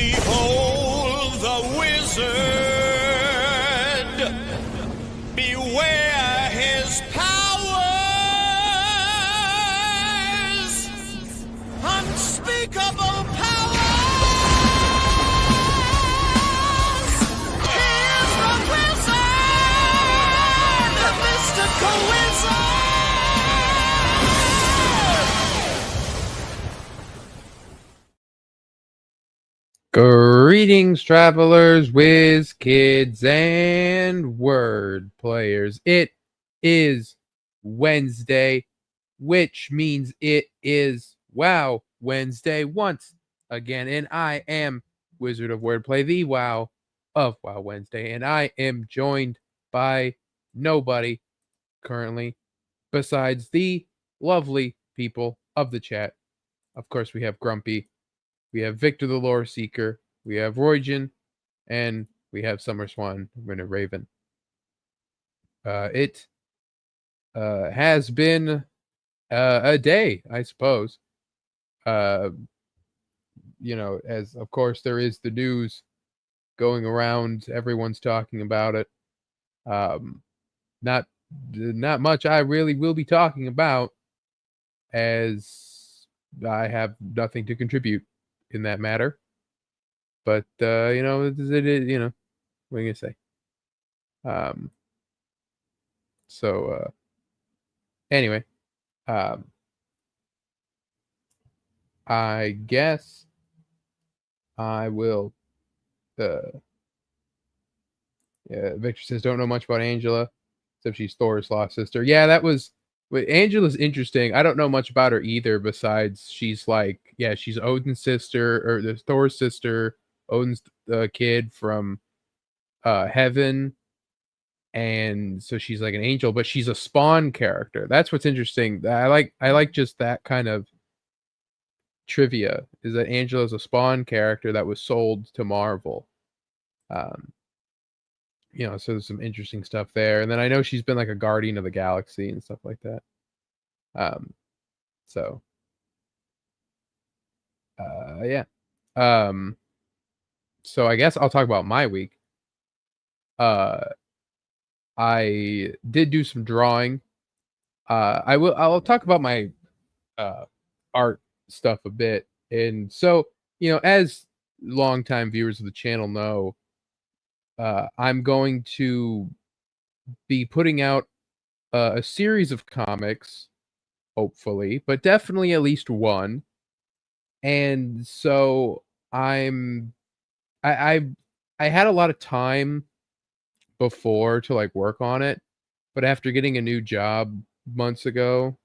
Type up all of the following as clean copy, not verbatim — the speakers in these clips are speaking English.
Behold the wizard. Beware his powers. Unspeakable powers. Here's the wizard. The mystical wizard. Greetings, travelers, Wiz Kids, and Wordplayers. It is Wednesday, which means it is Wow Wednesday once again. And I am Wizard of Wordplay, the Wow of Wow Wednesday. And I am joined by nobody currently besides the lovely people of the chat. Of course, we have Grumpy. We have Victor the Lore Seeker, we have Roygen, and we have Summer Swan, Winter Raven. It has been a day, I suppose. As of course there is the news going around, everyone's talking about it. Not much I really will be talking about, as I have nothing to contribute in that matter. But what are you gonna say? Anyway, I guess I will Victor says don't know much about Angela, except she's Thor's lost sister. Yeah, Angela's interesting. I don't know much about her either, besides she's she's Odin's sister, or the Thor's sister, Odin's kid from heaven, and so she's like an angel, but she's a Spawn character. That's what's interesting. I like just that kind of trivia, is that Angela's a Spawn character that was sold to Marvel. So there's some interesting stuff there. And then I know she's been like a Guardian of the Galaxy and stuff like that. So I guess I'll talk about my week. I did do some drawing. I'll talk about my art stuff a bit. And so, as longtime viewers of the channel know, I'm going to be putting out a series of comics, hopefully, but definitely at least one. And so I had a lot of time before to work on it, but after getting a new job months ago,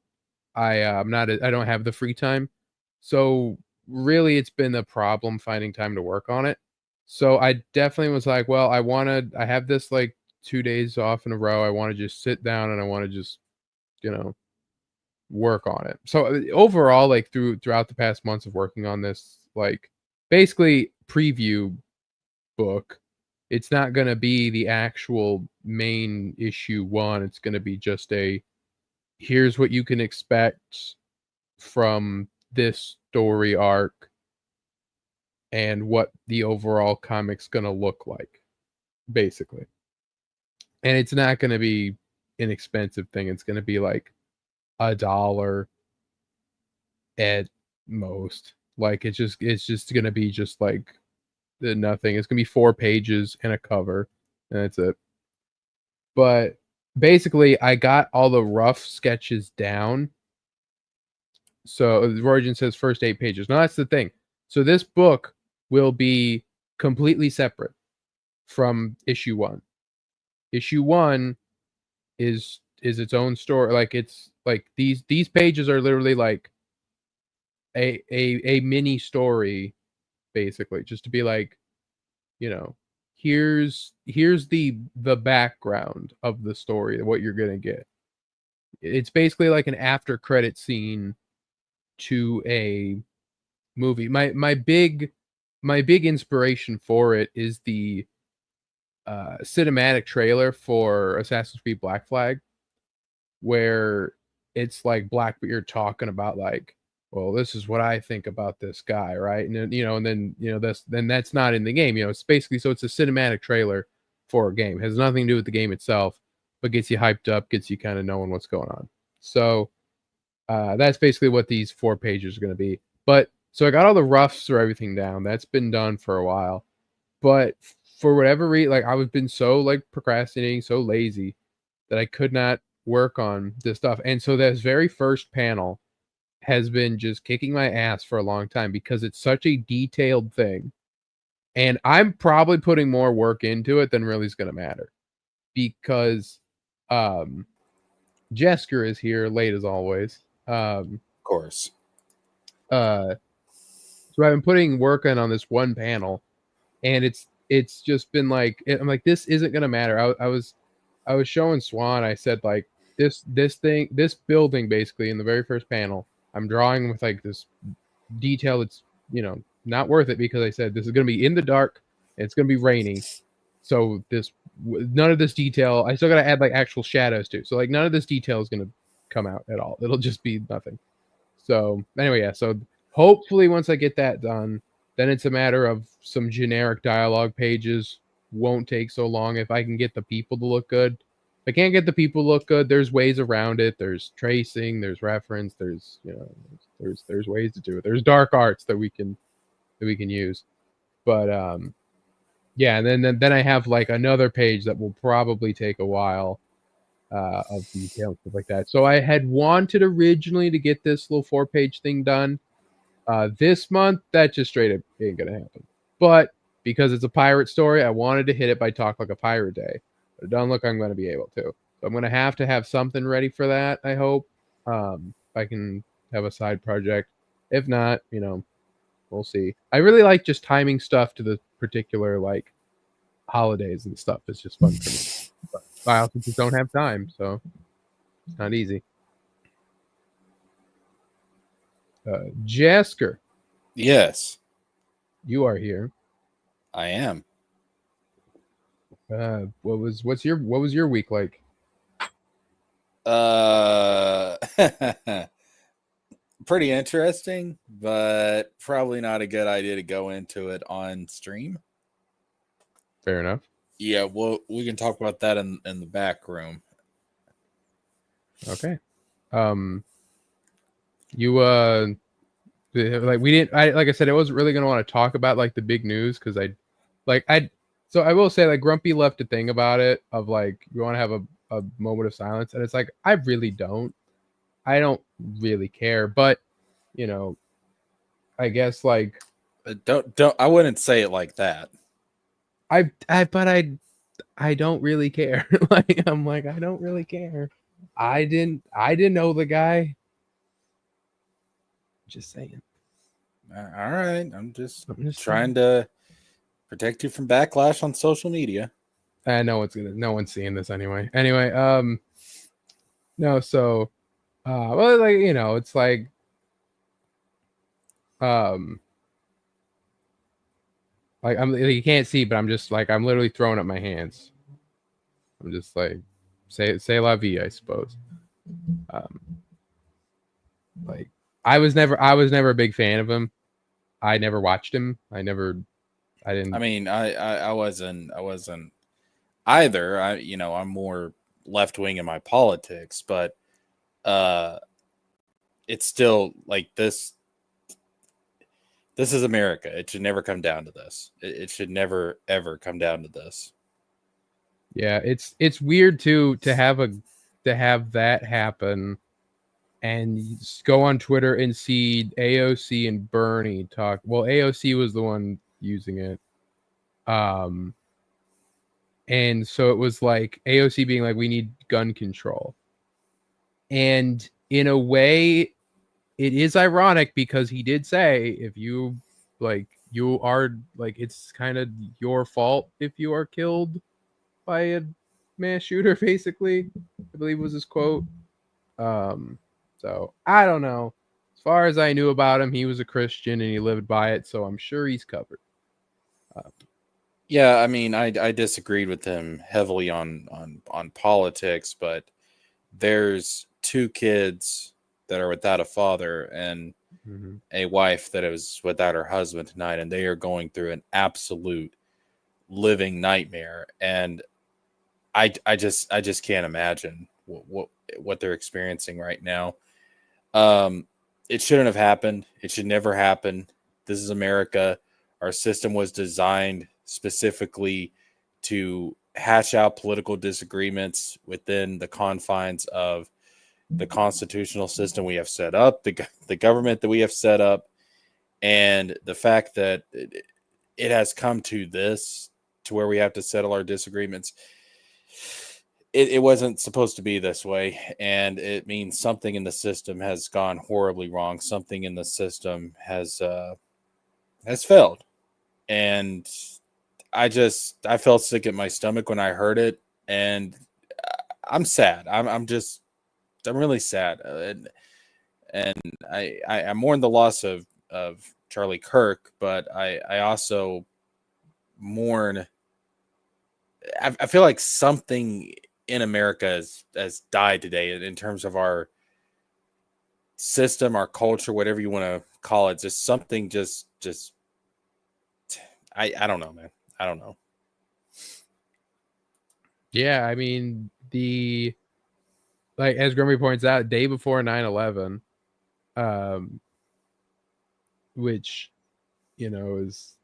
I don't have the free time. So really it's been a problem finding time to work on it. So I definitely was like, well, I have this 2 days off in a row. I want to just sit down and I want to just, work on it. So overall, throughout the past months of working on this, basically preview book, it's not going to be the actual main issue one. It's going to be just here's what you can expect from this story arc and what the overall comic's going to look like, basically. And it's not going to be an inexpensive thing. It's going to be $1 at most. It's just going to be just nothing. It's going to be 4 pages and a cover, and that's it. But basically, I got all the rough sketches down. So the origin says first 8 pages. Now that's the thing. So this book will be completely separate from issue 1. Issue 1 is its own story. It's these pages are literally a mini story, basically, just to be here's the background of the story, what you're gonna get. It's basically like an after credit scene to a movie. My big inspiration for it is the cinematic trailer for Assassin's Creed Black Flag, where it's Blackbeard talking about well, this is what I think about this guy, right? And then, and then that's not in the game. It's basically, so it's a cinematic trailer for a game. It has nothing to do with the game itself, but gets you hyped up, gets you kind of knowing what's going on. So that's basically what these 4 pages are going to be. But so I got all the roughs for everything down. That's been done for a while. But for whatever reason, like I've been so like procrastinating, so lazy that I could not work on this stuff. And so this very first panel has been just kicking my ass for a long time because it's such a detailed thing. And I'm probably putting more work into it than really is going to matter, because Jesker is here late as always. Of course. So I've been putting work in on this one panel, and it's just been like, I'm like, this isn't going to matter. I was showing Swan, I said like this building basically in the very first panel, I'm drawing with like this detail that's, not worth it, because I said this is going to be in the dark and it's going to be rainy. So none of this detail, I still got to add like actual shadows too. So like none of this detail is going to come out at all. It'll just be nothing. So anyway, yeah. So hopefully once I get that done, then it's a matter of some generic dialogue pages. Won't take so long if I can get the people to look good. If I can't get the people to look good, there's ways around it. There's tracing, there's reference, there's there's ways to do it. There's dark arts that we can use. But yeah, and then I have like another page that will probably take a while of detail and stuff like that. So I had wanted originally to get this little 4-page thing done this month. That just straight up ain't gonna happen. But because it's a pirate story, I wanted to hit it by Talk Like a Pirate Day. But it doesn't look like I'm going to be able to. So I'm going to have something ready for that, I hope. If I can have a side project. If not, we'll see. I really like just timing stuff to the particular, like, holidays and stuff. It's just fun for me. But I also just don't have time, so it's not easy. Jasker. Yes. You are here. I am. What was your week like? Pretty interesting, but probably not a good idea to go into it on stream. Fair enough. Yeah, well, we can talk about that in the back room. Okay. You like we didn't. Like I said, I wasn't really gonna want to talk about like the big news because So I will say, like, Grumpy left a thing about it of like, you want to have a moment of silence, and it's like, I really don't. I don't really care, but I guess like Don't I wouldn't say it like that. I don't really care. Like I'm like, I don't really care. I didn't know the guy. Just saying. All right, I'm just trying to protect you from backlash on social media. No one's seeing this anyway. Anyway, no, so well, like, it's like like you can't see, but I'm just like, I'm literally throwing up my hands. I'm just like, say la vie, I suppose. Like I was never a big fan of him. I never watched him. I didn't. I mean, I wasn't either. I'm more left wing in my politics, but it's still like this. This is America. It should never come down to this. It should never ever come down to this. Yeah, it's weird to have that happen, and go on Twitter and see AOC and Bernie talk. Well, AOC was the one using it. And so it was like AOC being like, we need gun control. And in a way, it is ironic because he did say, if you are like, it's kind of your fault if you are killed by a mass shooter, basically, I believe was his quote. So I don't know. As far as I knew about him, he was a Christian and he lived by it, so I'm sure he's covered. Yeah, I mean, I disagreed with him heavily on politics, but there's 2 kids that are without a father, and a wife that was without her husband tonight, and they are going through an absolute living nightmare. And I just can't imagine what they're experiencing right now. It shouldn't have happened. It should never happen. This is America. Our system was designed specifically to hash out political disagreements within the confines of the constitutional system we have set up, the government that we have set up, and the fact that it has come to this, to where we have to settle our disagreements. It wasn't supposed to be this way, and it means something in the system has gone horribly wrong. Something in the system has failed, and I felt sick at my stomach when I heard it, and I'm sad. I'm really sad, and I mourn the loss of Charlie Kirk, but I also mourn. I feel like something in America has died today in terms of our system, our culture, whatever you want to call it. Just something, just I don't know, man. I don't know. Yeah, I mean, like as Grumpy points out, day before 9/11, which is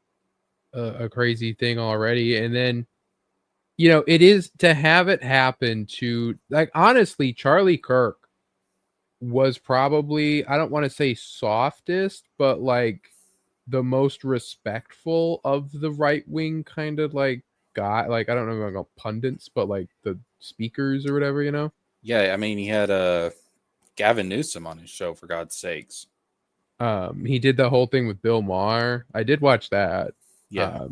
a crazy thing already, and then it is to have it happen to, like, honestly, Charlie Kirk was probably, I don't want to say softest, but like the most respectful of the right wing kind of like guy. Like, I don't know if I'm going pundits, but like the speakers or whatever, Yeah, I mean, he had Gavin Newsom on his show, for God's sakes. He did the whole thing with Bill Maher. I did watch that. Yeah.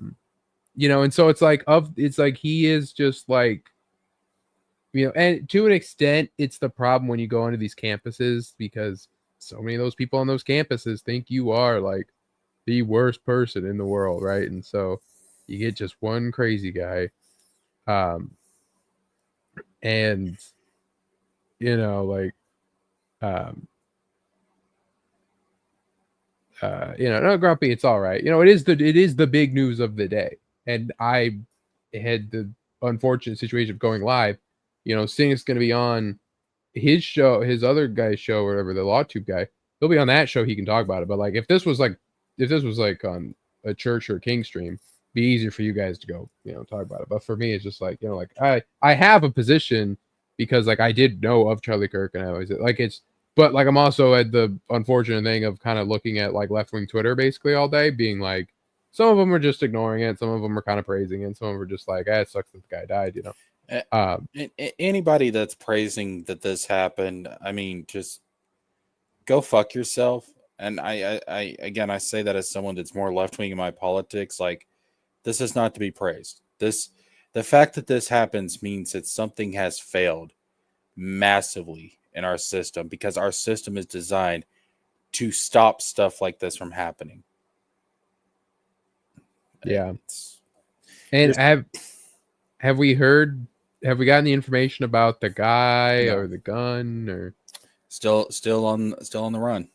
And so it's like he is just like, and to an extent, it's the problem when you go into these campuses, because so many of those people on those campuses think you are like the worst person in the world, right? And so you get just one crazy guy, and no, Grumpy, it's all right. It is the big news of the day, and I had the unfortunate situation of going live. Seeing it's going to be on his show, his other guy's show, or whatever, the LawTube guy. He'll be on that show. He can talk about it. But like, if this was like on a Church or King stream, be easier for you guys to go, talk about it. But for me, it's just like, like I have a position because like I did know of Charlie Kirk, and I always like but like I'm also at the unfortunate thing of kind of looking at like left-wing Twitter basically all day, being like, some of them are just ignoring it, some of them are kind of praising it, and some of them are just like, it sucks that the guy died, Anybody that's praising that this happened, I mean, just go fuck yourself. And I again, I say that as someone that's more left-wing in my politics. Like, this is not to be praised. The fact that this happens means that something has failed massively in our system, because our system is designed to stop stuff like this from happening. Yeah. And have we gotten the information about the guy or the gun, or still on the run?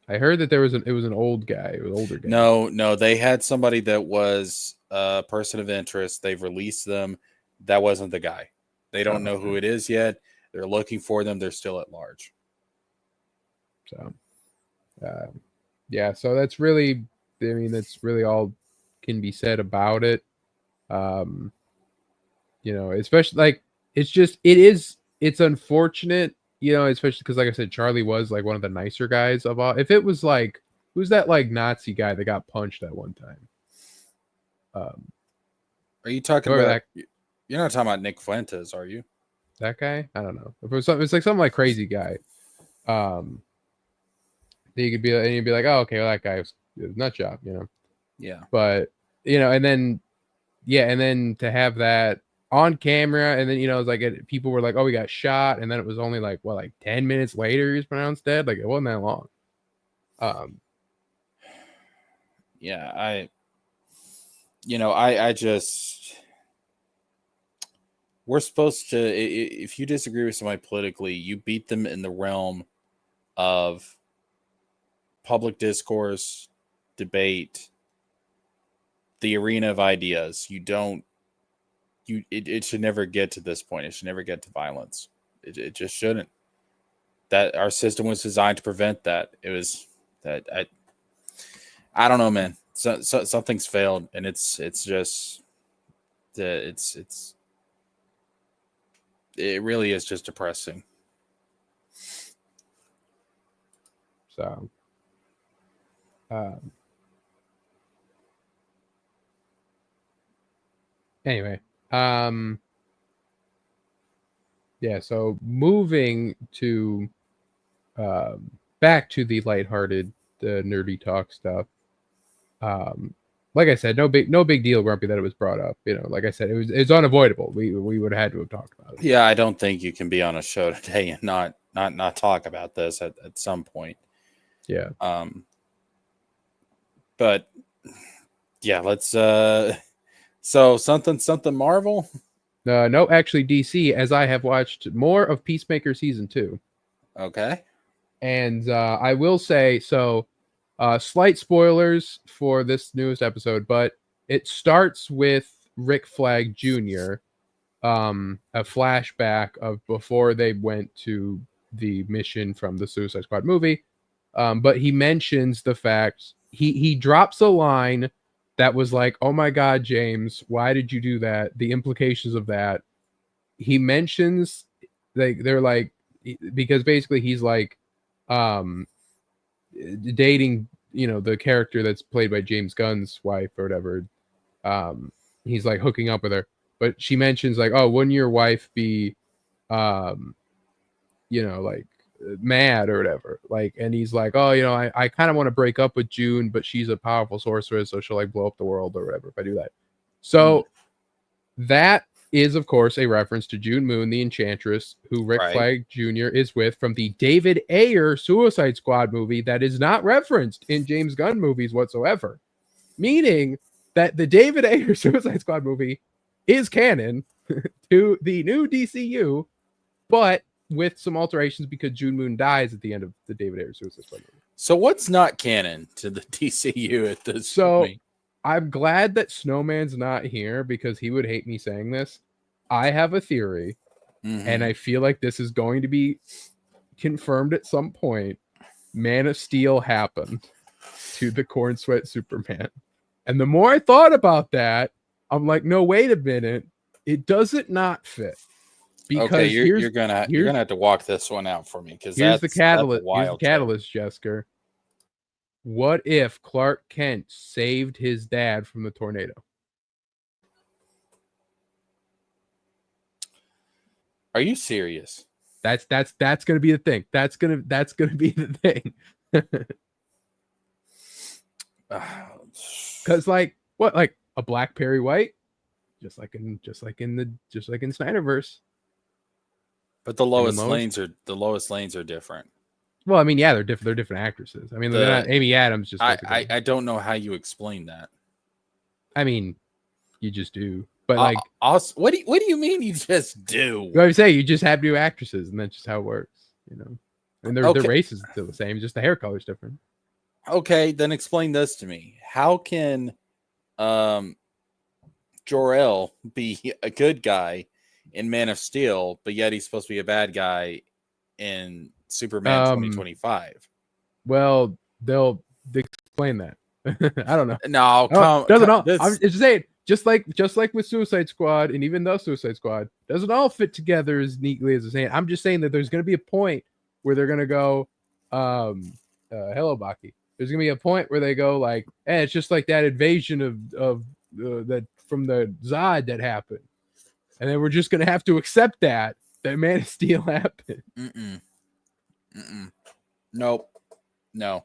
I heard that it was an old guy, it was an older guy. No, they had somebody that was a person of interest. They've released them. That wasn't the guy. They don't know who it is yet. They're looking for them. They're still at large. So, yeah. So that's really all can be said about it. Especially like it's unfortunate, especially because, like I said, Charlie was like one of the nicer guys of all. If it was like, who's that like Nazi guy that got punched at one time? Are you talking about? You're not talking about Nick Fuentes, are you? That guy? I don't know. If it was something, it's like some like crazy guy. You could be, and you'd be like, oh, okay, well, that guy was a nut job, Yeah. But and then to have that on camera, and then it's like people were like, oh, he got shot, and then it was only like 10 minutes later he was pronounced dead. Like, it wasn't that long. Yeah, I just, we're supposed to, if you disagree with somebody politically, you beat them in the realm of public discourse, debate, the arena of ideas. It should never get to this point. It should never get to violence. It just shouldn't. That our system was designed to prevent that. It was that I don't know, man. So something's failed, and it's just it really is just depressing. So, anyway, yeah. So moving to back to the lighthearted, nerdy talk stuff. Like I said, no big deal, Grumpy, that it was brought up. You know, like I said, it's unavoidable. We would have had to have talked about it. Yeah, I don't think you can be on a show today and not talk about this at some point. Yeah. But yeah, let's so something Marvel. No, actually DC, as I have watched more of Peacemaker season 2. Okay. And I will say, so slight spoilers for this newest episode, but it starts with Rick Flag Jr., a flashback of before they went to the mission from the Suicide Squad movie. But he mentions the fact, he drops a line that was like, oh my God, James, why did you do that? The implications of that. He mentions, they're like, because basically he's like, dating, you know, the character that's played by James Gunn's wife or whatever. He's like hooking up with her, but she mentions like, oh, wouldn't your wife be, you know, like mad or whatever, like, and he's like, oh, you know, I kind of want to break up with June, but she's a powerful sorceress, so she'll like blow up the world or whatever if I do that. So that is, of course, a reference to June Moon, the Enchantress, who Rick Flag Jr. is with from the David Ayer Suicide Squad movie that is not referenced in James Gunn movies whatsoever. Meaning that the David Ayer Suicide Squad movie is canon to the new DCU, but with some alterations because June Moon dies at the end of the David Ayer Suicide Squad movie. So what's not canon to the DCU at this point? I'm glad that Snowman's not here because he would hate me saying this. I have a theory, and I feel like this is going to be confirmed at some point. Man of Steel happened to the Corn Sweat Superman. And the more I thought about that, I'm like, no, wait a minute. It doesn't not fit. Because okay, you're gonna have to walk this one out for me, because here's the catalyst. Here's the catalyst, Jesker. What if Clark Kent saved his dad from the tornado? Are you serious? That's gonna be the thing. That's gonna be the thing. Because like what, like a Black Perry White, just like in Snyderverse. But the Lois Lanes are different. Well, I mean, yeah, they're different. They're different actresses. I mean, they're not Amy Adams. Just I don't know how you explain that. I mean, you just do. But like, what do you mean you just do? I say you just have new actresses, and that's just how it works. You know, and their races are still the same. Just the hair color's different. Okay, then explain this to me. How can Jor-El be a good guy in Man of Steel, but yet he's supposed to be a bad guy in Superman 2025? Well, they'll explain that. I don't know. No, I'm just saying, just like with Suicide Squad, and even though Suicide Squad doesn't all fit together as neatly as they're saying, I'm just saying that there's going to be a point where they're going to go, hello, Baki. There's going to be a point where they go like, hey, it's just like that invasion of that from the Zod that happened. And then we're just going to have to accept that Man of Steel happened. Nope. No.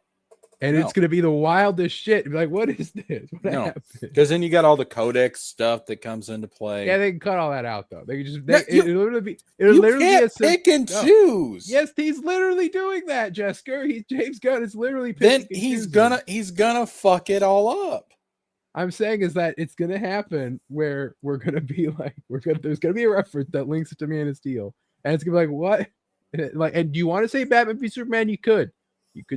And it's going to be the wildest shit. Like, what is this? What happened? Because then you got all the codex stuff that comes into play. Yeah, they can cut all that out, though. They can just it'll literally be pick and choose. Yes, he's literally doing that, Jesker. James Gunn is literally picking. Then he's gonna fuck it all up. I'm saying is that it's gonna happen where we're gonna be like, there's gonna be a reference that links it to Man of Steel, and it's gonna be like, what? Like, and do you want to say Batman v Superman? You could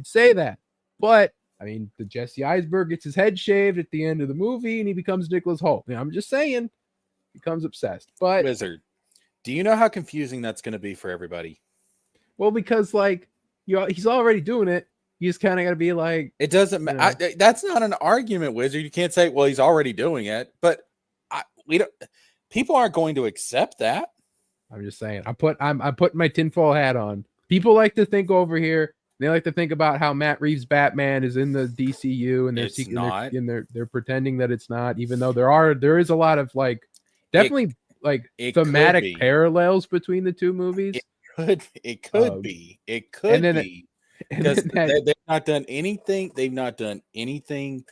say that, But I mean, the Jesse Eisenberg gets his head shaved at the end of the movie, and he becomes Nicholas Hoult. I'm just saying, becomes obsessed. But Wizard, do you know how confusing that's going to be for everybody? well, because like he's already doing it. You just kind of got to be like, It doesn't matter. That's not an argument, Wizard. You can't say, well, he's already doing it, but we don't. People aren't going to accept that. I'm just saying. I'm putting my tinfoil hat on. People like to think over here. They like to think about how Matt Reeves' Batman is in the DCU, and It's not. they're pretending that it's not, even though there is a lot of like definitely it thematic parallels between the two movies. It could be. It could be. Because they've not done anything. They've not done anything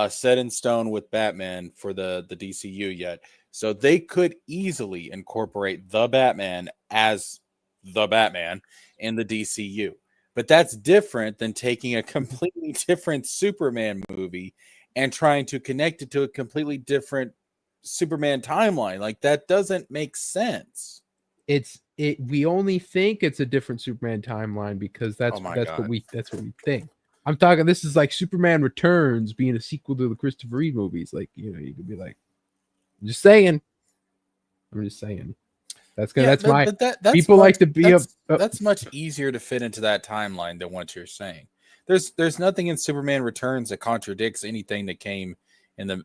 set in stone with Batman for the DCU yet. So they could easily incorporate the Batman as the Batman in the DCU. But that's different than taking a completely different Superman movie and trying to connect it to a completely different Superman timeline. Like, that doesn't make sense. We only think it's a different Superman timeline because that's what we think. I'm talking, this is like Superman Returns being a sequel to the Christopher Reeve movies. Like, you could be like, I'm just saying. That's people like to be that's much easier to fit into that timeline than what you're saying. There's nothing in Superman Returns that contradicts anything that came in the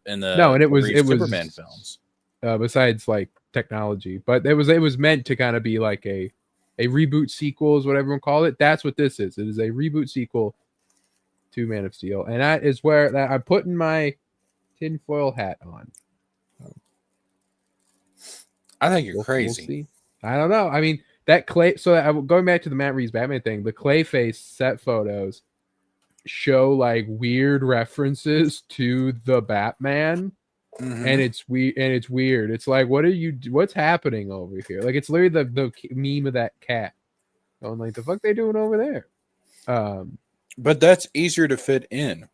Superman films. Besides like technology, but it was meant to kind of be like a reboot sequel is what everyone called it. That's what this is. It is a reboot sequel to Man of Steel, and that is where I'm putting my tinfoil hat on. I think you're crazy. We'll see. I don't know. I mean, that clay. So going back to the Matt Reeves Batman thing, the Clayface set photos show like weird references to the Batman. Mm-hmm. And it's weird. It's like, what's happening over here? Like, it's literally the meme of that cat. I'm like, the fuck they doing over there? But that's easier to fit in.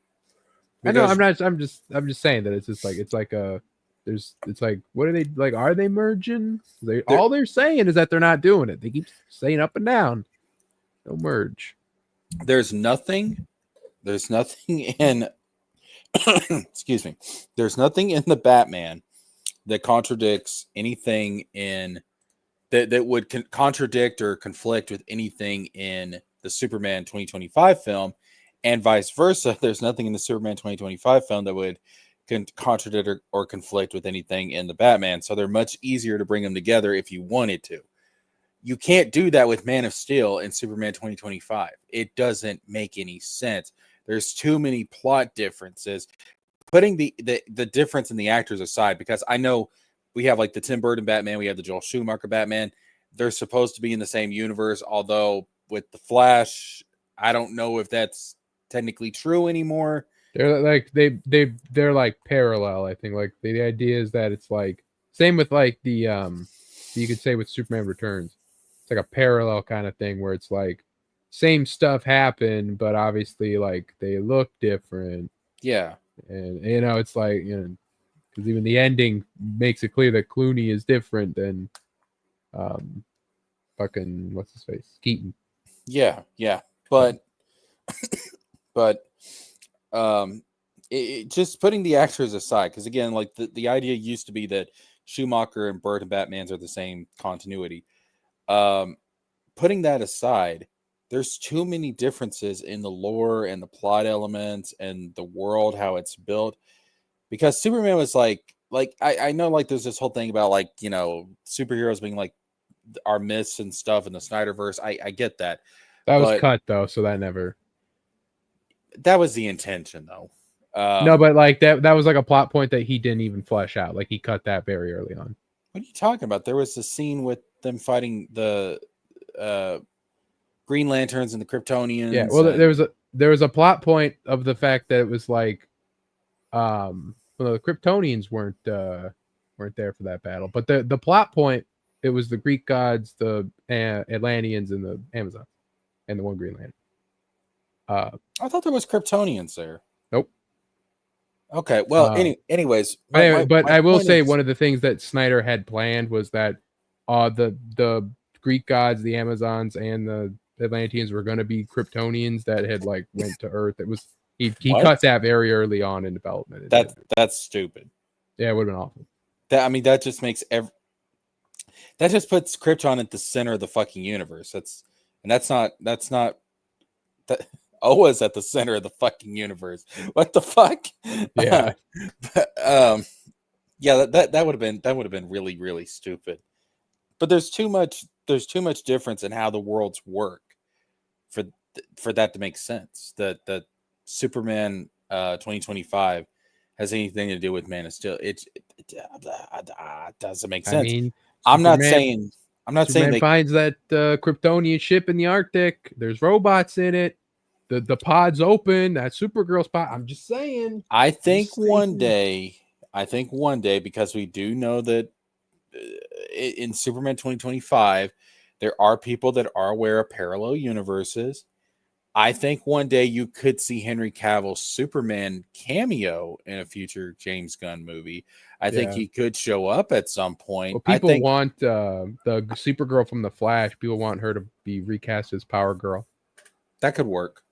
I know. I'm just saying that it's just like it's like what are they like? Are they merging? All they're saying is that they're not doing it. They keep saying up and down. They'll merge. There's nothing in. Excuse me. There's nothing in the Batman that contradicts anything in that would contradict or conflict with anything in the Superman 2025 film, and vice versa. There's nothing in the Superman 2025 film that would contradict or conflict with anything in the Batman. So they're much easier to bring them together if you wanted to. You can't do that with Man of Steel and Superman 2025. It doesn't make any sense. There's too many plot differences. Putting the difference in the actors aside, because I know we have like the Tim Burton Batman, we have the Joel Schumacher Batman. They're supposed to be in the same universe, although with the Flash, I don't know if that's technically true anymore. They're like they're like parallel. I think like the idea is that it's like same with like the you could say with Superman Returns. It's like a parallel kind of thing where it's like same stuff happened, but obviously like they look different. Yeah. And it's like, because even the ending makes it clear that Clooney is different than fucking what's his face? Keaton. Yeah. But just putting the actors aside, because again, like the idea used to be that Schumacher and Burton Batmans are the same continuity. Putting that aside, there's too many differences in the lore and the plot elements and the world, how it's built. Because Superman was like I know like there's this whole thing about like, superheroes being like our myths and stuff in the Snyderverse. I get that. That was cut though, so that was the intention though. No, but like that was like a plot point that he didn't even flesh out. Like he cut that very early on. What are you talking about? There was a scene with them fighting the Green Lanterns and the Kryptonians. Yeah, well, there was a plot point of the fact that it was like, the Kryptonians weren't there for that battle, but the plot point, it was the Greek gods, the Atlanteans, and the Amazons, and the one Green Lantern. I thought there was Kryptonians there. Nope. Okay, well, anyways. But I will say one of the things that Snyder had planned was that the Greek gods, the Amazons, and the Atlanteans were going to be Kryptonians that had like went to Earth. It was he What? cut that very early on in development. That's stupid. Yeah, it would have been awful. That just makes that just puts Krypton at the center of the fucking universe. That's not that Oa's at the center of the fucking universe. What the fuck? Yeah. Yeah, that would have been really, really stupid. But there's too much difference in how the worlds work for that to make sense. That Superman 2025 has anything to do with Man of Steel. It doesn't make sense. I mean, I'm not Superman saying they finds that Kryptonian ship in the Arctic. There's robots in it. The pod's open. That Supergirl's pod. I'm just saying. I think one day, because we do know that in Superman 2025, there are people that are aware of parallel universes. I think one day you could see Henry Cavill's Superman cameo in a future James Gunn movie. I think he could show up at some point. Well, people want the Supergirl from The Flash. People want her to be recast as Power Girl. That could work.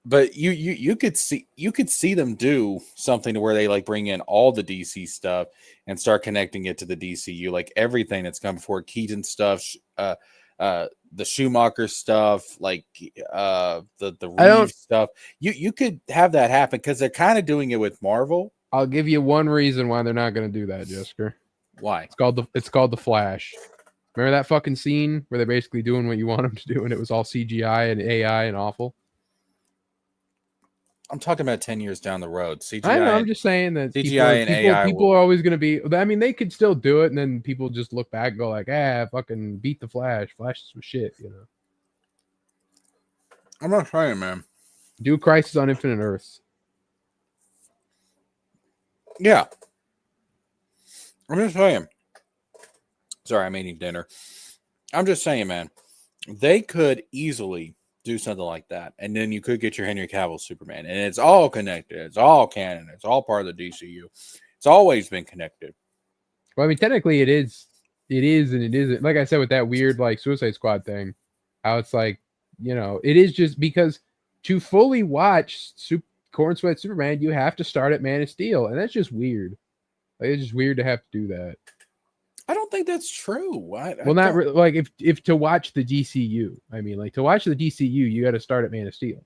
But you could see them do something to where they like bring in all the DC stuff and start connecting it to the DCU, like everything that's come before, Keaton stuff, the Schumacher stuff, like the Reeves stuff. You could have that happen because they're kind of doing it with Marvel. I'll give you one reason why they're not going to do that, Jessica. Why? It's called The Flash. Remember that fucking scene where they're basically doing what you want them to do, and it was all CGI and AI and awful. I'm talking about 10 years down the road. CGI. I know, I'm just saying that CGI and AI. People are always going to be. I mean, they could still do it, and then people just look back and go like, fucking beat the Flash. Flash is some shit, you know. I'm not saying, man. Do Crisis on Infinite Earths. Yeah. I'm just saying. Sorry, I'm eating dinner. I'm just saying, man. They could easily do something like that, and then you could get your Henry Cavill Superman, and it's all connected. It's all canon. It's all part of the DCU. It's always been connected. Well, I mean, technically, it is, and it isn't. Like I said, with that weird like Suicide Squad thing, how it's like, you know, it is just because to fully watch Corn Sweat Superman, you have to start at Man of Steel, and that's just weird. Like, it's just weird to have to do that. I don't think that's true. Not like if to watch the DCU. I mean, like to watch the DCU, you got to start at Man of Steel.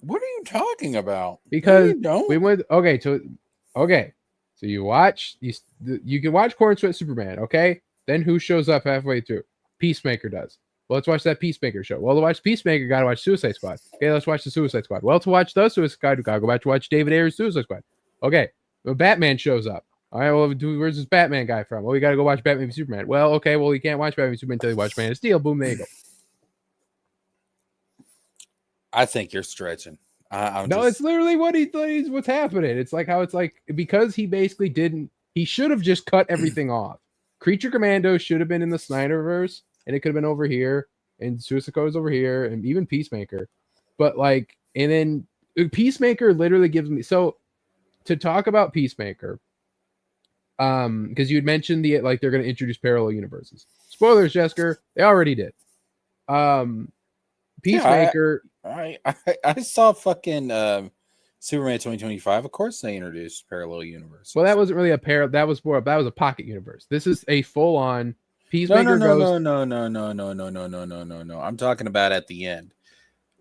What are you talking about? Because don't. we went So you watch you can watch Corn Sweat Superman. Okay, then who shows up halfway through? Peacemaker does. Well, let's watch that Peacemaker show. Well, to watch Peacemaker, got to watch Suicide Squad. Okay, let's watch the Suicide Squad. Well, to watch the Suicide Squad, we got to go back to watch David Ayer's Suicide Squad. Okay, well, Batman shows up. All right, well, where's this Batman guy from? Well, we got to go watch Batman v Superman. Well, okay, well, you can't watch Batman v Superman until you watch Man of Steel. Boom, there you go. I think you're stretching. It's literally what's happening. It's like how it's like because he basically he should have just cut everything off. Creature Commando should have been in the Snyderverse, and it could have been over here, and Suicide Squad is over here, and even Peacemaker. But like, and then Peacemaker literally gives me to talk about Peacemaker. Because you had mentioned they're going to introduce parallel universes. Spoilers, Jessica, they already did. Peacemaker. Yeah, I saw fucking Superman 2025. Of course, they introduced parallel universe. Well, that wasn't really that was a pocket universe. This is a full on Peacemaker. No. I'm talking about at the end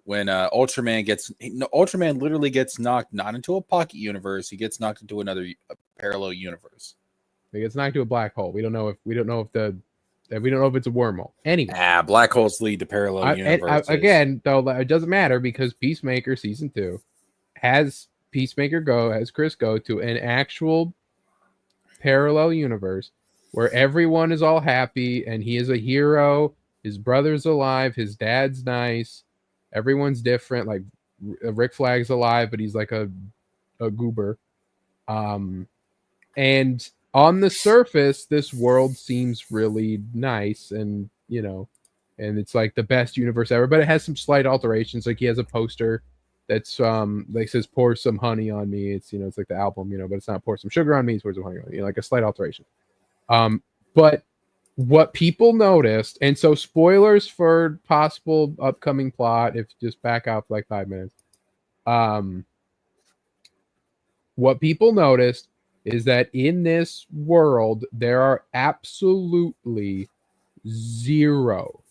when Ultraman literally gets knocked not into a pocket universe. He gets knocked into another parallel universe. He gets knocked to a black hole. We don't know if it's a wormhole. Anyway, black holes lead to parallel universes. Again, though, it doesn't matter because Peacemaker season 2 has Chris go to an actual parallel universe where everyone is all happy and he is a hero. His brother's alive. His dad's nice. Everyone's different. Like Rick Flag's alive, but he's like a goober. And on the surface, this world seems really nice and, you know, and it's like the best universe ever, but it has some slight alterations. Like he has a poster that's like says pour some honey on me. It's, you know, it's like the album, you know, but it's not pour some sugar on me, it's pour some honey on me, you know, like a slight alteration. But what people noticed, and so spoilers for possible upcoming plot, if just back out for like 5 minutes. What people noticed is that in this world, there are absolutely zero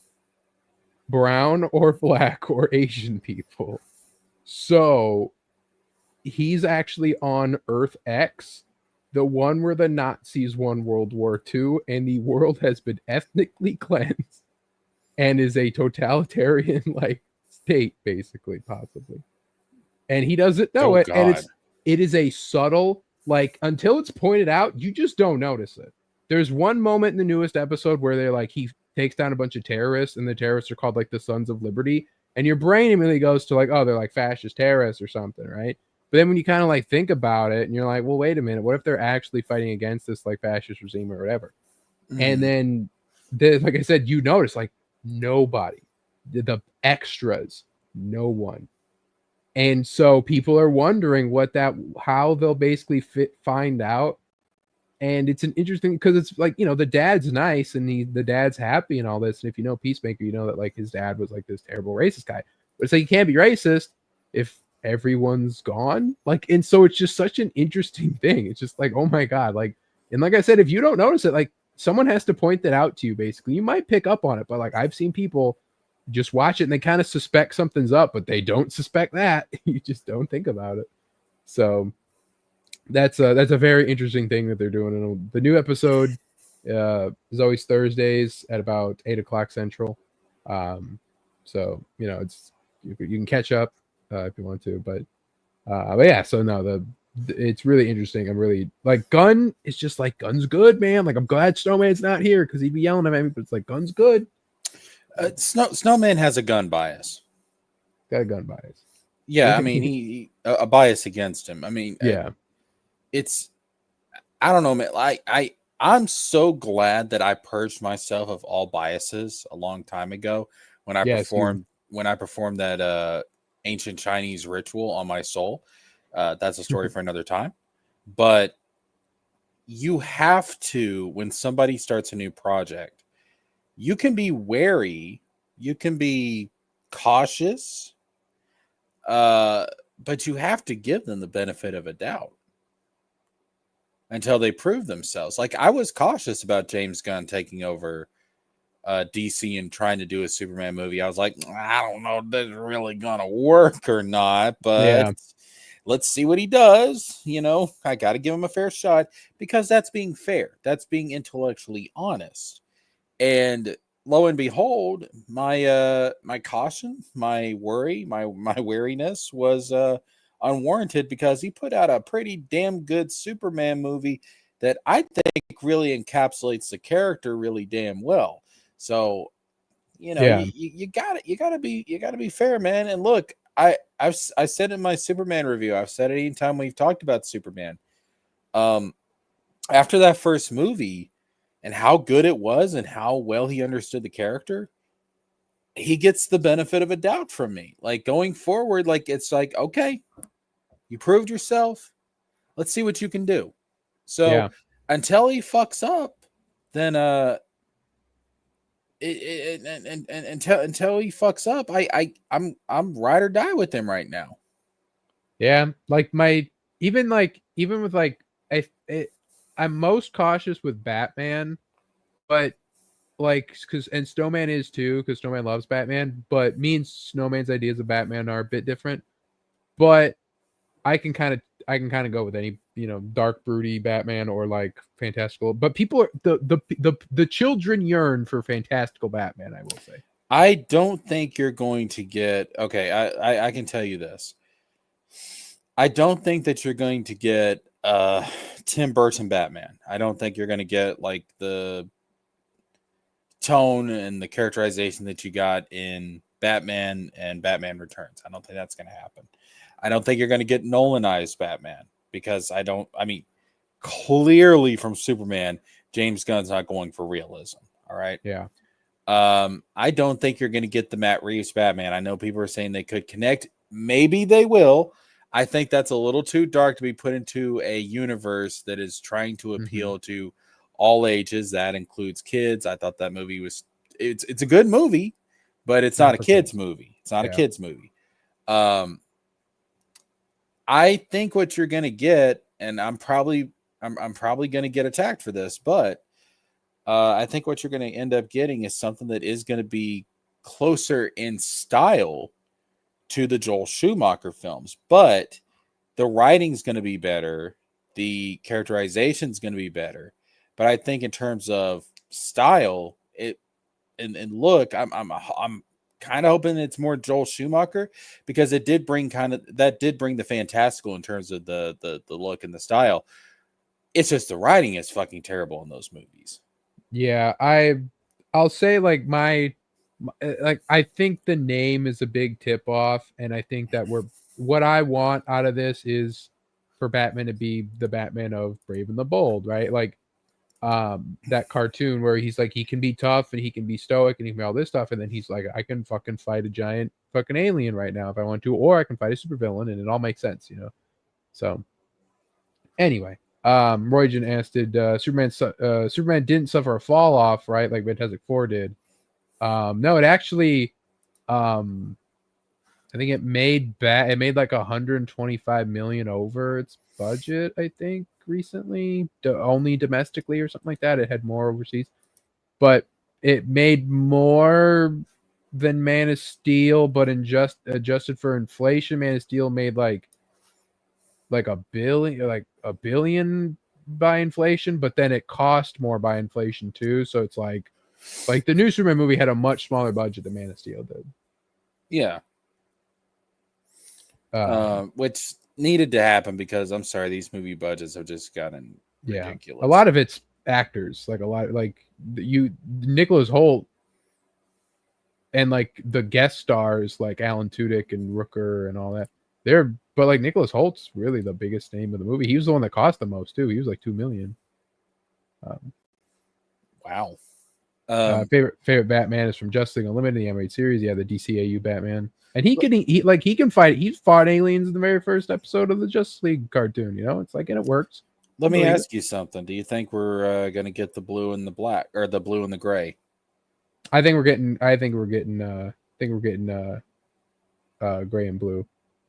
brown or black or Asian people. So he's actually on Earth X, the one where the Nazis won World War II, and the world has been ethnically cleansed and is a totalitarian like state, basically, possibly. And he doesn't know Oh it. And God. it is a subtle, like, until it's pointed out, you just don't notice it. There's one moment in the newest episode where they're like, he takes down a bunch of terrorists, and the terrorists are called like the Sons of Liberty. And your brain immediately goes to like, oh, they're like fascist terrorists or something, right? But then when you kind of like think about it, and you're like, well, wait a minute, what if they're actually fighting against this like fascist regime or whatever? And then, like I said, you notice like nobody, the extras, no one. And so people are wondering how they'll basically find out. And it's an interesting, because it's like, the dad's nice and the dad's happy and all this. And if you know Peacemaker, you know that like his dad was like this terrible racist guy. But it's like, you can't be racist if everyone's gone. Like, and so it's just such an interesting thing. It's just like, oh my God. Like, and like I said, if you don't notice it, like someone has to point that out to you, basically. You might pick up on it, but like I've seen people just watch it and they kind of suspect something's up, but they don't suspect that. You just don't think about it. So that's a very interesting thing that they're doing. And the new episode is always Thursdays at about 8:00 Central. So it's you can catch up if you want to, but yeah. So no, it's really interesting. I'm really like Gunn is just like Gunn's good, man. Like I'm glad Snowman's not here because he'd be yelling at me, but it's like Gunn's good. Snowman has a gun bias. Got a gun bias. Yeah, I mean, he a bias against him. I mean, yeah, I don't know, man. I'm so glad that I purged myself of all biases a long time ago when I performed that ancient Chinese ritual on my soul. That's a story for another time. But you have to, when somebody starts a new project, you can be wary, you can be cautious, but you have to give them the benefit of a doubt until they prove themselves. Like I was cautious about James Gunn taking over DC and trying to do a Superman movie. I was like, I don't know if this is really gonna work or not, but let's see what he does. I got to give him a fair shot because that's being fair. That's being intellectually honest. And lo and behold, my caution, my worry, my wariness was unwarranted because he put out a pretty damn good Superman movie that I think really encapsulates the character really damn well. So, you gotta be fair, man. And look, I said in my Superman review, I've said it anytime we've talked about Superman. After that first movie and how good it was and how well he understood the character, he gets the benefit of a doubt from me. Like going forward, like it's like, okay, you proved yourself. Let's see what you can do. So until he fucks up, then until he fucks up, I'm ride or die with him right now. Yeah, like even with like I'm most cautious with Batman, but like and Snowman is too, because Snowman loves Batman, but me and Snowman's ideas of Batman are a bit different. But I can kind of go with any dark broody Batman or like fantastical. But people are the children yearn for fantastical Batman, I will say. I don't think you're going to get I can tell you this. I don't think that you're going to get Tim Burton Batman. I don't think you're going to get like the tone and the characterization that you got in Batman and Batman Returns. I don't think that's going to happen. I don't think you're going to get Nolanized Batman because clearly from Superman, James Gunn's not going for realism. All right. Yeah. I don't think you're going to get the Matt Reeves Batman. I know people are saying they could connect. Maybe they will. I think that's a little too dark to be put into a universe that is trying to appeal to all ages. That includes kids. I thought that movie was it's a good movie, but it's not a kids movie. It's not a kids movie. I think what you're gonna get, and I'm probably gonna get attacked for this, but I think what you're gonna end up getting is something that is gonna be closer in style to the Joel Schumacher films, but the writing's gonna be better, the characterization's gonna be better. But I think in terms of style, and look, I'm kind of hoping it's more Joel Schumacher, because it did bring the fantastical in terms of the look and the style. It's just the writing is fucking terrible in those movies. Yeah, I'll say like I think the name is a big tip off, and I think that what I want out of this is for Batman to be the Batman of Brave and the Bold, right? Like that cartoon where he's like, he can be tough and he can be stoic and he can be all this stuff, and then he's like, I can fucking fight a giant fucking alien right now if I want to, or I can fight a supervillain, and it all makes sense, you know. So anyway, Roygen asked, did Superman didn't suffer a fall off, right, like Fantastic Four did? No, it actually I think it made like 125 million over its budget, I think, recently, only domestically or something like that. It had more overseas, but it made more than Man of Steel, but adjusted for inflation, Man of Steel made like a billion by inflation, but then it cost more by inflation too. So it's like the new Superman movie had a much smaller budget than Man of Steel did. Yeah. Which needed to happen, because I'm sorry, these movie budgets have just gotten ridiculous. A lot of it's actors, like Nicholas Hoult, and like the guest stars like Alan Tudyk and Rooker and all that. But like Nicholas Holt's really the biggest name of the movie. He was the one that cost the most too. He was like $2 million. Wow. Favorite Batman is from Justice League Unlimited, the animated series. Yeah, the DCAU Batman. And he can fight. He fought aliens in the very first episode of the Justice League cartoon. You know, it's like, and it works. Let me ask you something. Do you think we're going to get the blue and the black, or the blue and the gray? I think we're getting gray and blue.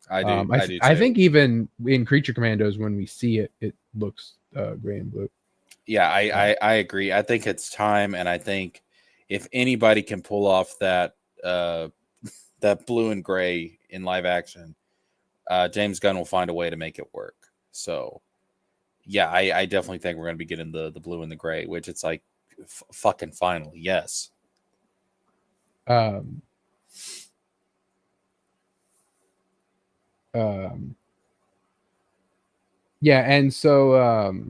I do. I do too. I think even in Creature Commandos, when we see it, it looks gray and blue. Yeah, I agree. I think it's time, and I think if anybody can pull off that that blue and gray in live action, James Gunn will find a way to make it work. So, yeah, I definitely think we're going to be getting the blue and the gray, which it's like fucking finally, yes. Yeah, and so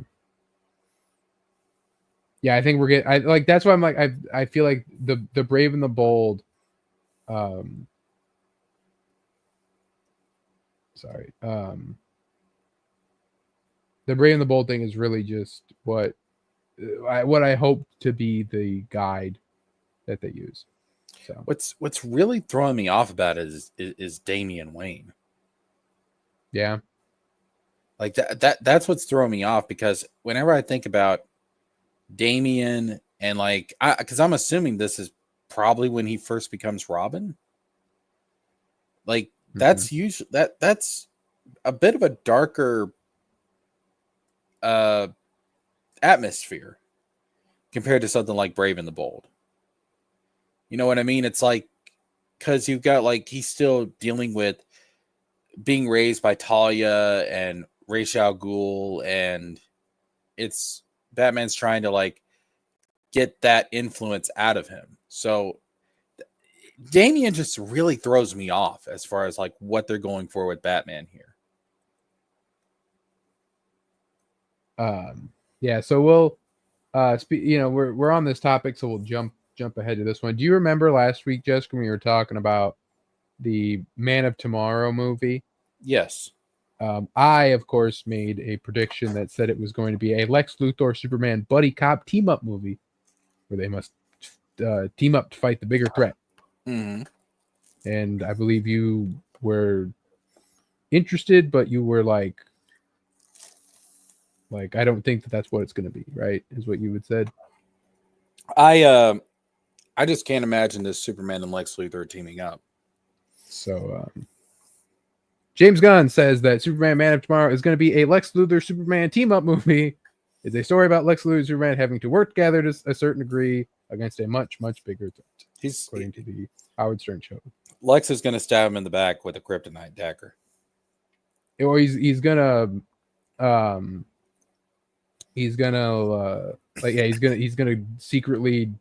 yeah, I think we're getting. I like, that's why I'm like, I feel like the Brave and the Bold. Sorry. The Brave and the Bold thing is really just what I hope to be the guide that they use. So what's really throwing me off about it is Damian Wayne. Yeah. Like that's what's throwing me off, because whenever I think about Damian, and like, because I'm assuming this is probably when he first becomes Robin. Like, that's usually that's a bit of a darker atmosphere compared to something like Brave and the Bold. You know what I mean? It's like, because you've got, like, he's still dealing with being raised by Talia and Ra's al Ghul, and it's Batman's trying to like get that influence out of him. So Damian just really throws me off as far as like what they're going for with Batman here. Yeah, so we'll we're on this topic, so we'll jump ahead to this one. Do you remember last week, Jessica, when we were talking about the Man of Tomorrow movie? Yes. I, of course, made a prediction that said it was going to be a Lex Luthor Superman buddy cop team up movie where they must team up to fight the bigger threat. Mm-hmm. And I believe you were interested, but you were like, Like, I don't think that that's what it's going to be, right? Is what you had said. I just can't imagine this Superman and Lex Luthor teaming up. So, James Gunn says that Superman Man of Tomorrow is going to be a Lex Luthor Superman team up movie. It's a story about Lex Luthor and Superman having to work together to a certain degree against a much, much bigger threat. According to the Howard Stern show. Lex is going to stab him in the back with a kryptonite dagger. Or he's gonna he's gonna secretly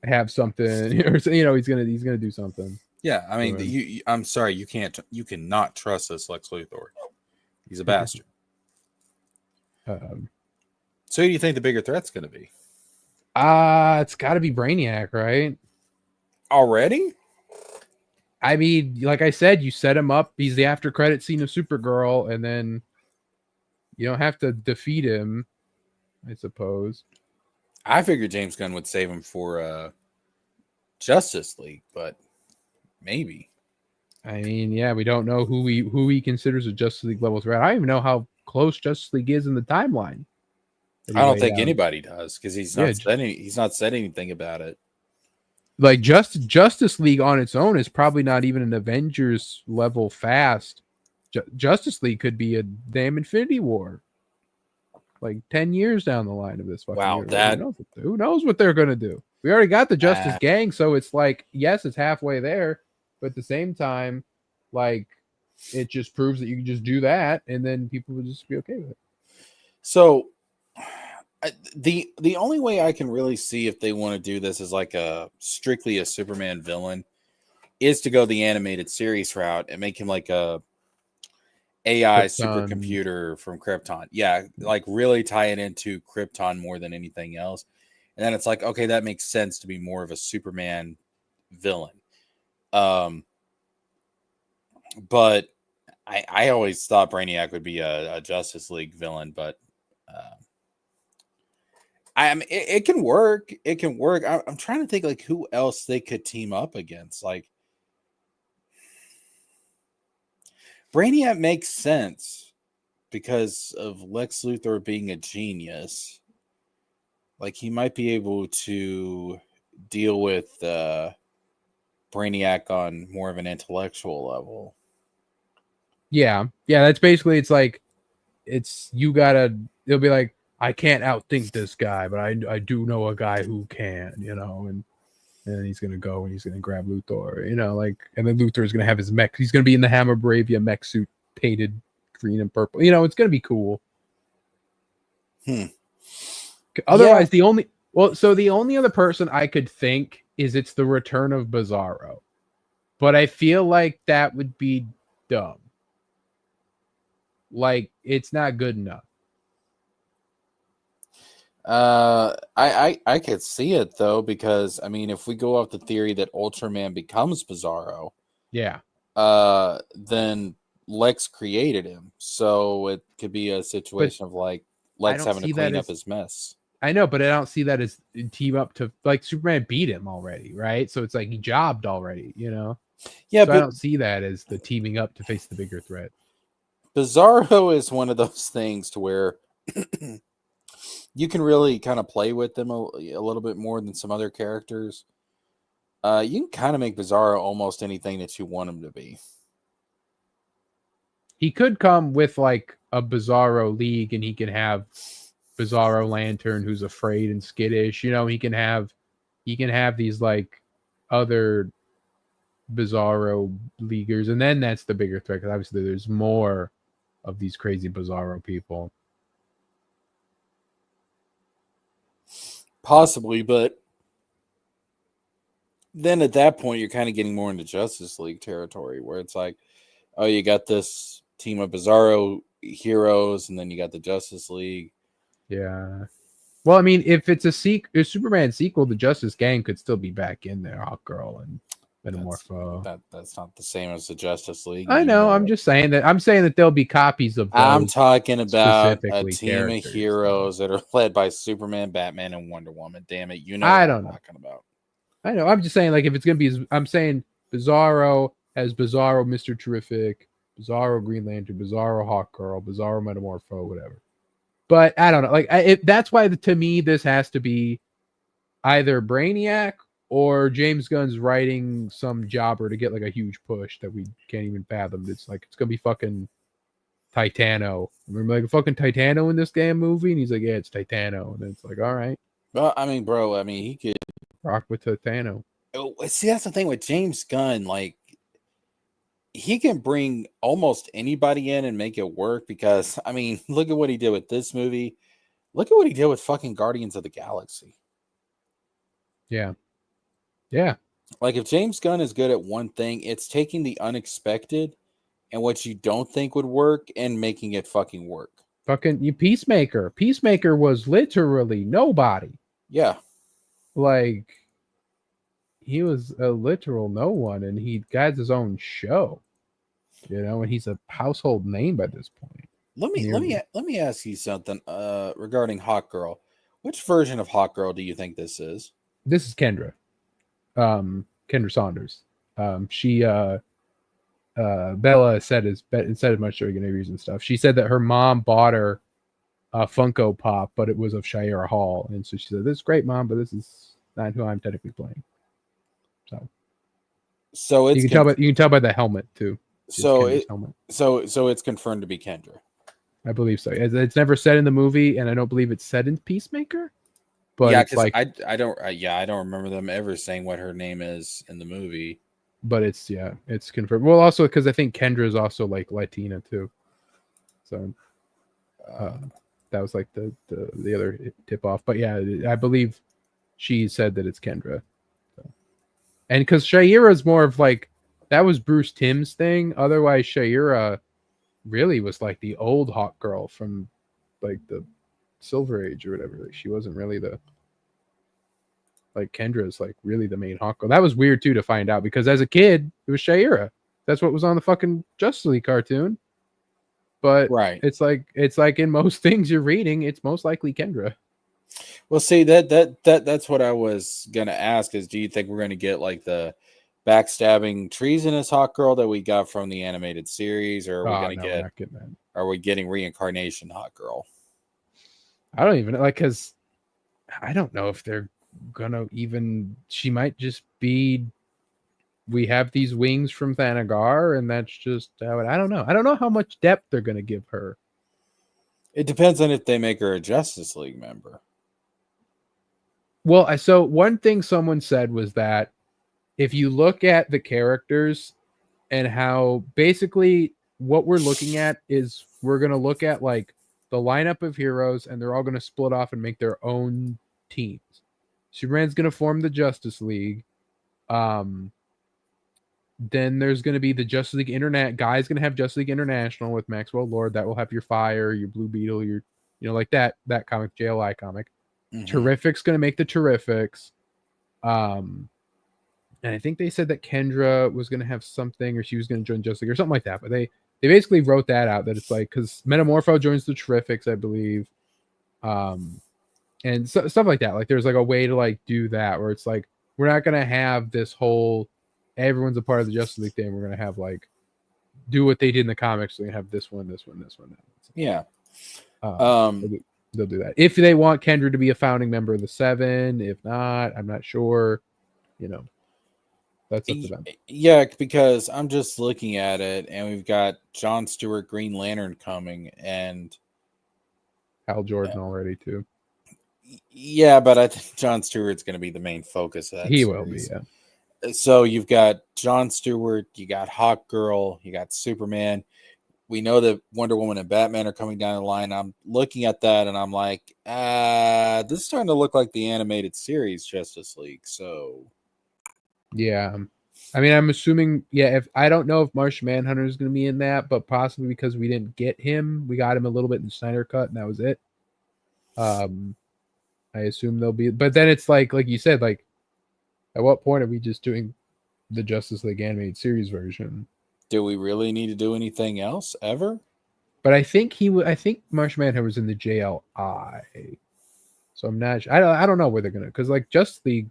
have something, or he's gonna do something. Yeah, I mean, I'm sorry, you cannot trust this Lex Luthor. He's a bastard. So who do you think the bigger threat's going to be? It's got to be Brainiac, right? Already? I mean, like I said, you set him up. He's the after credit scene of Supergirl, and then you don't have to defeat him, I suppose. I figured James Gunn would save him for Justice League, but maybe. I mean, yeah, we don't know who he considers a Justice League level threat. I don't even know how close Justice League is in the timeline. I don't think anybody does, because he's not said anything about it. Like Justice League on its own is probably not even an Avengers level fast. Justice League could be a damn Infinity War, like 10 years down the line of this. Wow, who knows what they're gonna do? We already got the Justice Gang, so it's like, yes, it's halfway there, but at the same time, like, it just proves that you can just do that, and then people will just be okay with it. So, the only way I can really see if they want to do this as like strictly a Superman villain is to go the animated series route and make him like a AI supercomputer from Krypton. Yeah, like really tie it into Krypton more than anything else. And then it's like, okay, that makes sense to be more of a Superman villain. But I always thought Brainiac would be a Justice League villain, but I mean, it can work. It can work. I'm trying to think like who else they could team up against. Like Brainiac makes sense because of Lex Luthor being a genius. Like he might be able to deal with Brainiac on more of an intellectual level. Yeah. That's basically, it's like, it'll be like, I can't outthink this guy, but I do know a guy who can, and he's gonna go and he's gonna grab Luthor, and then Luthor's gonna have his mech. He's gonna be in the Hammer Bravia mech suit, painted green and purple. It's gonna be cool. Otherwise, the only other person I could think is it's the return of Bizarro, but I feel like that would be dumb. Like, it's not good enough. I could see it though, because I mean, if we go off the theory that Ultraman becomes Bizarro, then Lex created him, so it could be a situation of like Lex having to clean up his mess. I know, but I don't see that as team up to, like, Superman beat him already, right? So it's like he jobbed already, Yeah, so but I don't see that as the teaming up to face the bigger threat. Bizarro is one of those things to where you can really kind of play with them a little bit more than some other characters. You can kind of make Bizarro almost anything that you want him to be. He could come with like a Bizarro League, and he can have Bizarro Lantern, who's afraid and skittish. He can have these like other Bizarro Leaguers, and then that's the bigger threat, because obviously there's more of these crazy Bizarro people. Possibly, but then at that point, you're kind of getting more into Justice League territory, where it's like, oh, you got this team of Bizarro heroes, and then you got the Justice League. Yeah. Well, I mean, if it's a Superman sequel, the Justice Gang could still be back in there, Hawkgirl and Metamorpho. That's not the same as the Justice League. I know. I'm just saying that. I'm saying that there'll be copies of those. I'm talking about a team of heroes that are led by Superman, Batman, and Wonder Woman. Damn it, I don't know. Talking about. I know. I'm just saying, like, if it's gonna be, I'm saying Bizarro has Bizarro, Mr. Terrific, Bizarro Green Lantern, Bizarro Hawkgirl, Bizarro Metamorpho, whatever. But I don't know. Like, that's why to me this has to be either Brainiac or James Gunn's writing some jobber to get like a huge push that we can't even fathom. It's like it's gonna be fucking Titano. Remember like fucking Titano in this damn movie? And he's like, yeah, it's Titano. And it's like, all right, Well, I mean, bro, I mean, he could rock with Titano. see that's the thing with James Gunn, like he can bring almost anybody in and make it work because I mean, look at what he did with this movie. Look at what he did with fucking Guardians of the Galaxy. Yeah. Yeah. Like if James Gunn is good at one thing, it's taking the unexpected and what you don't think would work and making it fucking work. Fucking you Peacemaker. Peacemaker was literally nobody. Yeah. Like he was a literal no one and he got his own show. You know, and he's a household name by this point. Let me ask you something regarding Hawk Girl. Which version of Hawk Girl do you think this is? This is Kendra. Kendra Saunders. She Bella said as much during interviews and stuff. She said that her mom bought her a Funko Pop, but it was of Shira Hall, and so she said, "This is great, Mom, but this is not who I'm technically playing." So it's you can tell by the helmet too. So helmet. So it's confirmed to be Kendra. I believe so. It's never said in the movie, and I don't believe it's said in Peacemaker. But yeah, it's like I don't remember them ever saying what her name is in the movie. But it's confirmed. Well, also because I think Kendra is also like Latina too. So that was like the other tip off. But yeah, I believe she said that it's Kendra. So. And because Shira is more of like that was Bruce Timm's thing. Otherwise, Shira really was like the old Hawk Girl from like the Silver Age or whatever. Like she wasn't really like Kendra's like really the main Hawk Girl. That was weird too to find out because as a kid it was Shira. That's what was on the fucking Justice League cartoon. But right, it's like in most things you're reading, it's most likely Kendra. Well, see that's what I was gonna ask is do you think we're gonna get like the backstabbing treasonous Hawk Girl that we got from the animated series, or are we are we getting reincarnation Hawk Girl? I don't even like because I don't know if they're gonna even. She might just be. We have these wings from Thanagar, and that's just how it. I don't know. I don't know how much depth they're gonna give her. It depends on if they make her a Justice League member. Well, so one thing someone said was that if you look at the characters and how basically what we're looking at is we're going to look at like the lineup of heroes and they're all going to split off and make their own teams. Superman's going to form the Justice League. Then there's going to be the Justice League Internet. Guy's going to have Justice League International with Maxwell Lord. That will have your Fire, your Blue Beetle, your, like that comic, JLI comic. Mm-hmm. Terrific's going to make the Terrifics. And I think they said that Kendra was going to have something, or she was going to join Justice League or something like that. But they basically wrote that out, that it's like, because Metamorpho joins the Terrifics, I believe. And stuff like that. Like there's like a way to like do that where it's like, we're not going to have this whole, everyone's a part of the Justice League thing. We're going to have like, do what they did in the comics. We're going to have this one. Yeah. They'll do that. If they want Kendra to be a founding member of the Seven, if not, I'm not sure, that's up to them. Yeah, because I'm just looking at it and we've got John Stewart, Green Lantern coming and Hal Jordan already too. Yeah, but I think John Stewart's going to be the main focus of that He series. will be, yeah. So you've got John Stewart, you got Hawk Girl, you got Superman. We know that Wonder Woman and Batman are coming down the line. I'm looking at that and I'm like, this is starting to look like the animated series Justice League. So, yeah. I mean, I'm assuming, if I don't know if Martian Manhunter is going to be in that, but possibly because we didn't get him. We got him a little bit in the Snyder Cut and that was it. I assume they'll be, but then it's like you said, like, at what point are we just doing the Justice League animated series version? Do we really need to do anything else ever? But I think I think Martian Manhunter was in the JLI, so I'm not. I don't know where they're gonna, because like Justice League,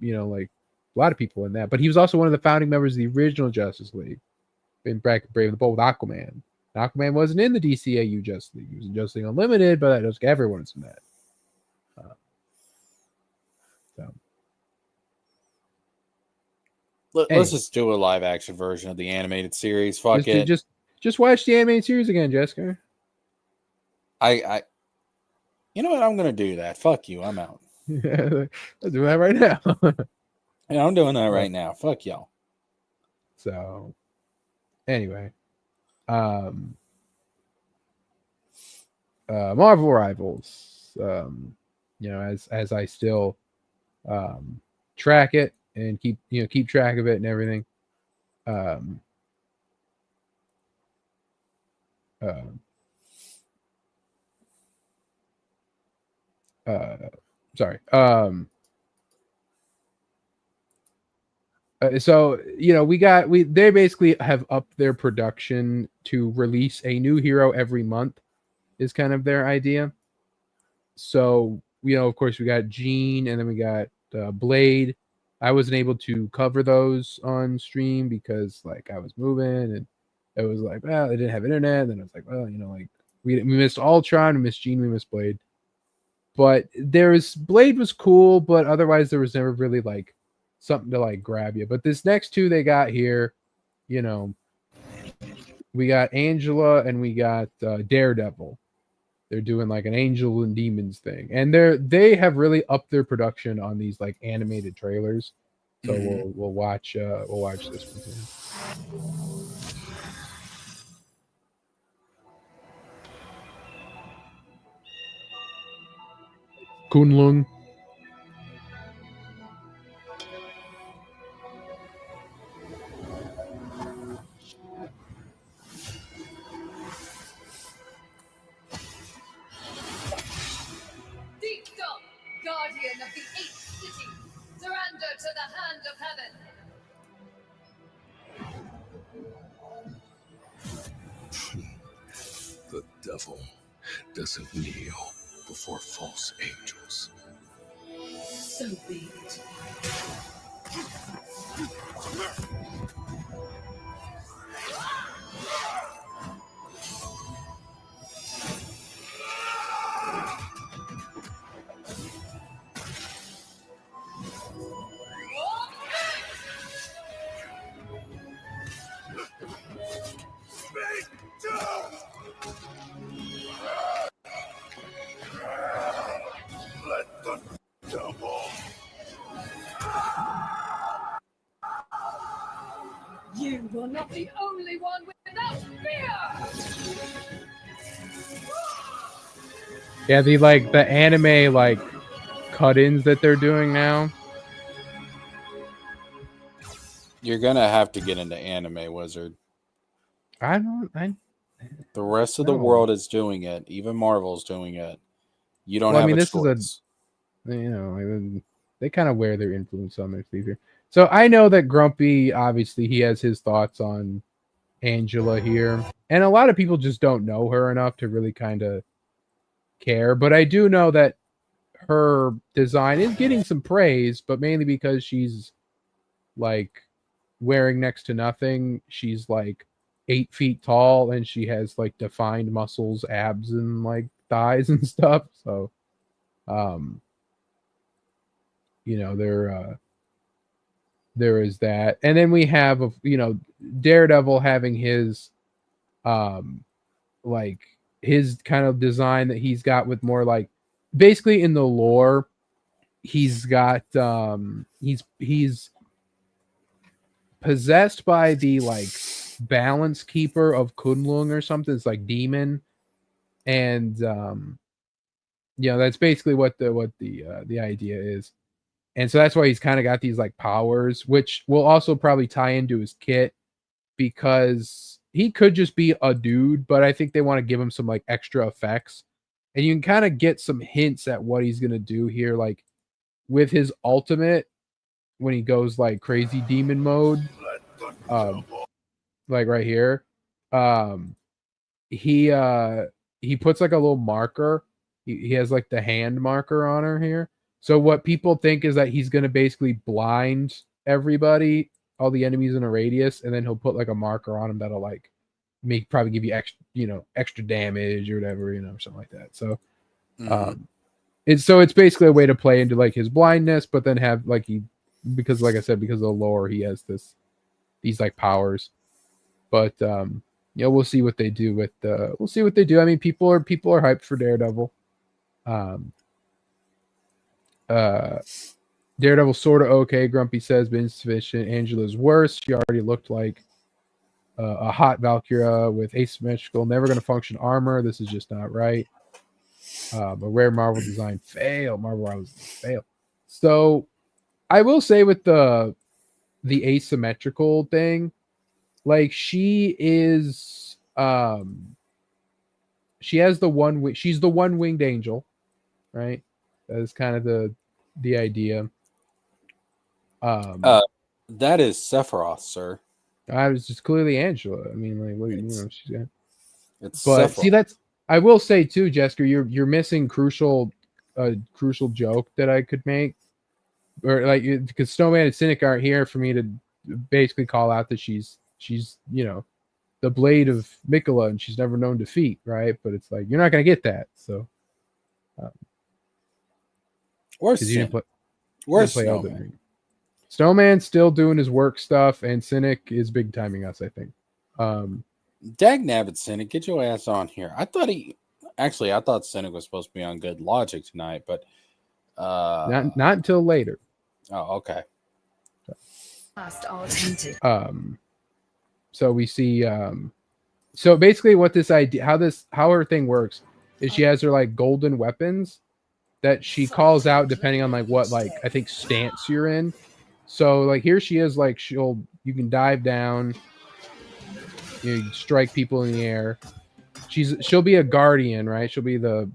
like a lot of people in that. But he was also one of the founding members of the original Justice League in Brave and the Bold with Aquaman. Aquaman wasn't in the DCAU Justice League. He was in Justice League Unlimited, but that doesn't everyone's in that. Let's Anyway. just do a live action version of the animated series. Fuck it. Just watch the animated series again, Jessica. I you know what? I'm gonna do that. Fuck you. I'm out. Let's do that right now. Yeah, I'm doing that right now. Fuck y'all. So, anyway, Marvel Rivals. As I still track it and keep track of it and everything. Sorry. So they basically have upped their production to release a new hero every month is kind of their idea. So, of course we got Jean and then we got Blade. I wasn't able to cover those on stream because I was moving and it was I didn't have internet. And then I was we missed Ultron, we missed Jean, we missed Blade. But Blade was cool, but otherwise there was never really something to grab you. But this next two they got here, we got Angela and we got Daredevil. They're doing an Angel and Demons thing, and they have really upped their production on these animated trailers. So we'll watch this one too. Kunlun. Guardian of the 8th city, surrender to the hand of heaven. The devil doesn't kneel before false angels. So be it. You are not the only one without fear! Yeah, the anime cut-ins that they're doing now. You're gonna have to get into anime, Wizard. The rest of the world is doing it. Even Marvel's doing it. You don't have a choice. They kind of wear their influence on their sleeve here. So I know that Grumpy, obviously, he has his thoughts on Angela here. And a lot of people just don't know her enough to really kind of care. But I do know that her design is getting some praise, but mainly because she's wearing next to nothing. She's 8 feet tall and she has defined muscles, abs, and thighs and stuff. So, there is that. And then we have Daredevil having his his kind of design that he's got with more basically in the lore, he's got he's possessed by the balance keeper of Kunlun or something. It's demon, and that's basically what the idea is. And so that's why he's kind of got these powers, which will also probably tie into his kit, because he could just be a dude, but I think they want to give him some extra effects. And you can kind of get some hints at what he's going to do here, with his ultimate when he goes crazy demon mode. Right here. He puts a little marker. He has the hand marker on her here. So what people think is that he's going to basically blind everybody, all the enemies in a radius, and then he'll put a marker on him that'll probably give you extra damage or whatever, or something like that. So it's basically a way to play into like his blindness, but then have like because like I said, because of the lore, he has these like powers. But we'll see what they do with we'll see what they do. I mean, people are hyped for Daredevil. Daredevil sort of okay. Grumpy says, but insufficient. Angela's worse. She already looked like a hot Valkyria with asymmetrical, never going to function armor. This is just not right. A rare Marvel design fail. Marvel Rivals fail. So I will say with the asymmetrical thing, like she is she has the one she's the one-winged angel, right? That is kind of the idea. That is Sephiroth, sir. I was just clearly Angela. I mean, like, what she's got. It's But Sephiroth. see, that's I will say too, Jessica, you're missing crucial joke that I could make, or like because Snowman and Cynic aren't here for me to basically call out that she's the blade of Mikola and she's never known defeat, right? But it's like you're not gonna get that. So Where's because you didn't play. Where's play Elden Snowman? Ring. Snowman's still doing his work stuff, and Cynic is big timing us, I think. Dag nabbit Cynic, get your ass on here. I thought Cynic was supposed to be on Good Logic tonight, but not until later. Oh, okay. So we see so basically what this idea how her thing works is she has her like golden weapons that she calls out depending on like what like I think stance you're in. So like here she is, like you can dive down, you strike people in the air. She'll be a guardian, right? She'll be the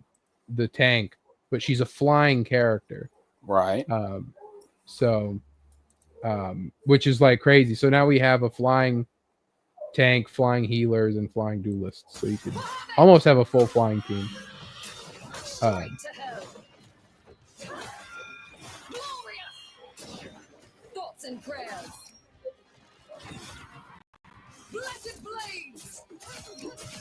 tank, but she's a flying character. Right. Which is like crazy. So now we have a flying tank, flying healers, and flying duelists. So you could almost have a full flying team. Thoughts and prayers. Blessed blades.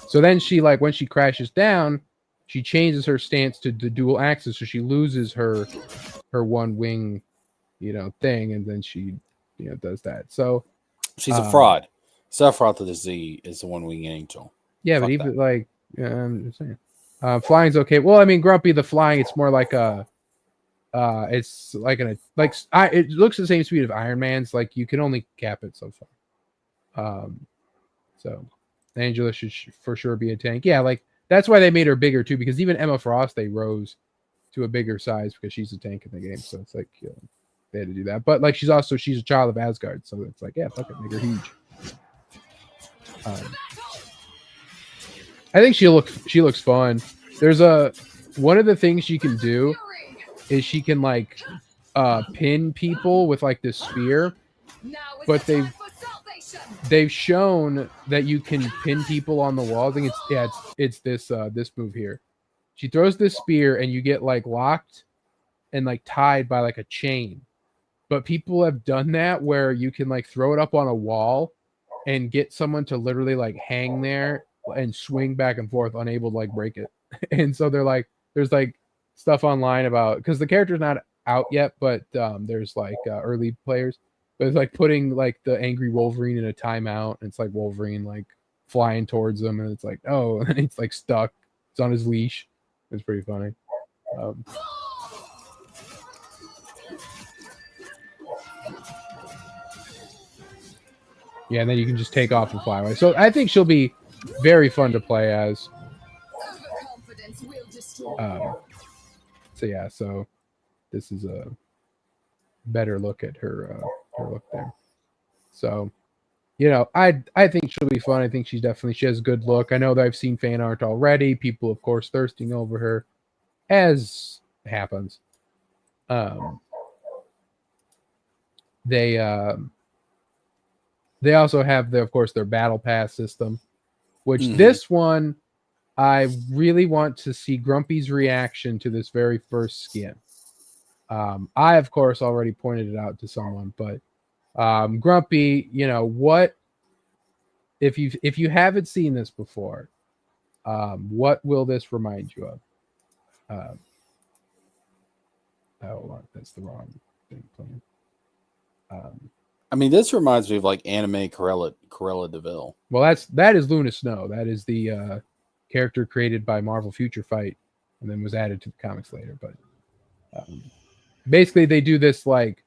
So then she like when she crashes down, she changes her stance to the dual axis, so she loses her one wing, thing, and then she does that. So she's a fraud. Sephiroth of the Z is the one-winged angel. Yeah, Fuck but even that. like I'm just saying, flying's okay. Well, I mean, Grumpy the flying, it's more like it's like it looks the same speed of Iron Man's. Like you can only cap it so far. So Angela should for sure be a tank. Yeah, like that's why they made her bigger too, because even Emma Frost they rose to a bigger size because she's a tank in the game. So it's like they had to do that. But like she's a child of Asgard, so it's like fuck it, make her huge. I think she looks fun. There's one of the things she can do is she can like pin people with like this spear, but they've shown that you can pin people on the wall. I think it's this move here. She throws this spear and you get like locked and like tied by like a chain. But people have done that where you can like throw it up on a wall and get someone to literally like hang there and swing back and forth, unable to like break it. And so they're like, there's like stuff online about, because the character's not out yet, but there's like early players, but it's like putting like the angry Wolverine in a timeout, and it's like Wolverine like flying towards them, and it's like, oh, and it's like stuck. It's on his leash. It's pretty funny. Yeah, and then you can just take off and fly away. So I think she'll be very fun to play as. So this is a better look at her look there. So, I think she'll be fun. I think she has a good look. I know that I've seen fan art already. People, of course, thirsting over her, as happens. They also have their battle pass system, which this one I really want to see Grumpy's reaction to this very first skin. I of course already pointed it out to someone, but Grumpy, if you haven't seen this before, what will this remind you of? Hold on, that's the wrong thing playing. I mean, this reminds me of like anime Corella Deville. Well, that is Luna Snow. That is the character created by Marvel Future Fight, and then was added to the comics later. But basically, they do this like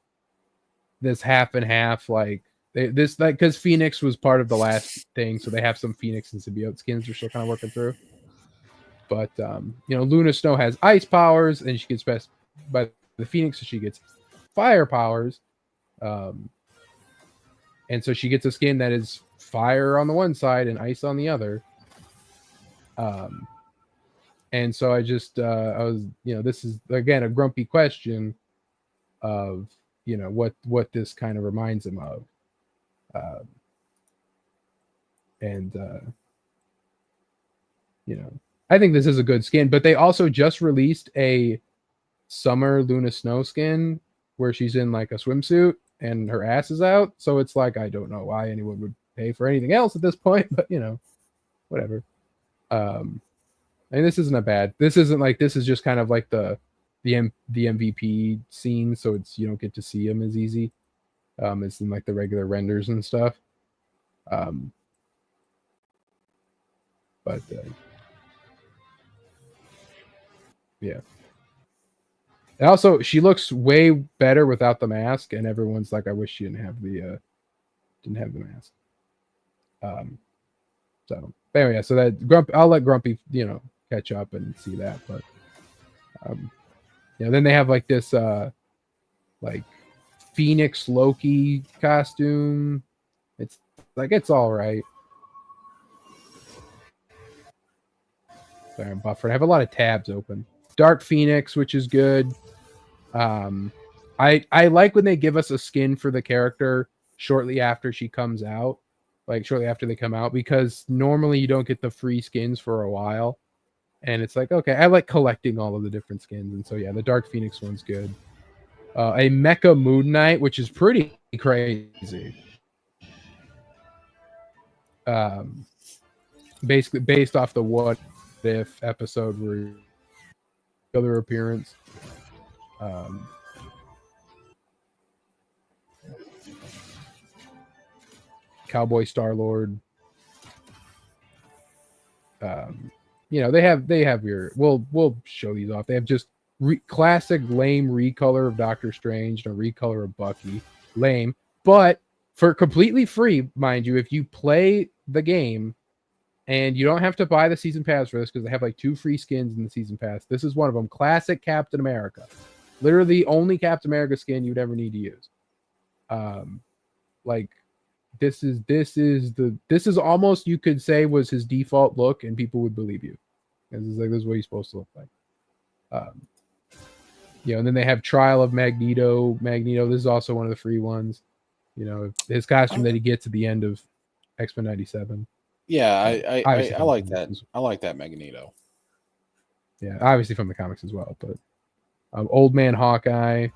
this half and half, like because Phoenix was part of the last thing, so they have some Phoenix and symbiote skins they're still kind of working through. But Luna Snow has ice powers, and she gets best by the Phoenix, so she gets fire powers. And so she gets a skin that is fire on the one side and ice on the other. And so I was, this is again a grumpy question of, what this kind of reminds him of. I think this is a good skin, but they also just released a summer Luna Snow skin where she's in like a swimsuit and her ass is out. So it's like, I don't know why anyone would pay for anything else at this point, but whatever. And this isn't this is just kind of like the MVP scene. So you don't get to see him as easy. It's in like the regular renders and stuff. Yeah. And also, she looks way better without the mask, and everyone's like, "I wish she didn't have the mask." So anyway, so that Grumpy, I'll let Grumpy, catch up and see that. But then they have like this like Phoenix Loki costume. It's all right. Sorry, I'm buffered. I have a lot of tabs open. Dark Phoenix, which is good. I like when they give us a skin for the character shortly after she comes out, like shortly after they come out, because normally you don't get the free skins for a while, and it's like, okay, I like collecting all of the different skins, and so yeah, the Dark Phoenix one's good. A Mecha Moon Knight, which is pretty crazy. Basically based off the What If episode where other appearance. Cowboy Star-Lord. They have your we'll show these off. They have just classic lame recolor of Doctor Strange and a recolor of Bucky. Lame, but for completely free, mind you, if you play the game. And you don't have to buy the season pass for this because they have like 2 free skins in the season pass. This is one of them. Classic Captain America. Literally the only Captain America skin you'd ever need to use. This is almost, you could say, was his default look, and people would believe you. This is what he's supposed to look like. And then they have Trial of Magneto. This is also one of the free ones. His costume that he gets at the end of X-Men 97. Yeah, I like that. I like that Magneto. Yeah, obviously from the comics as well, but Old Man Hawkeye.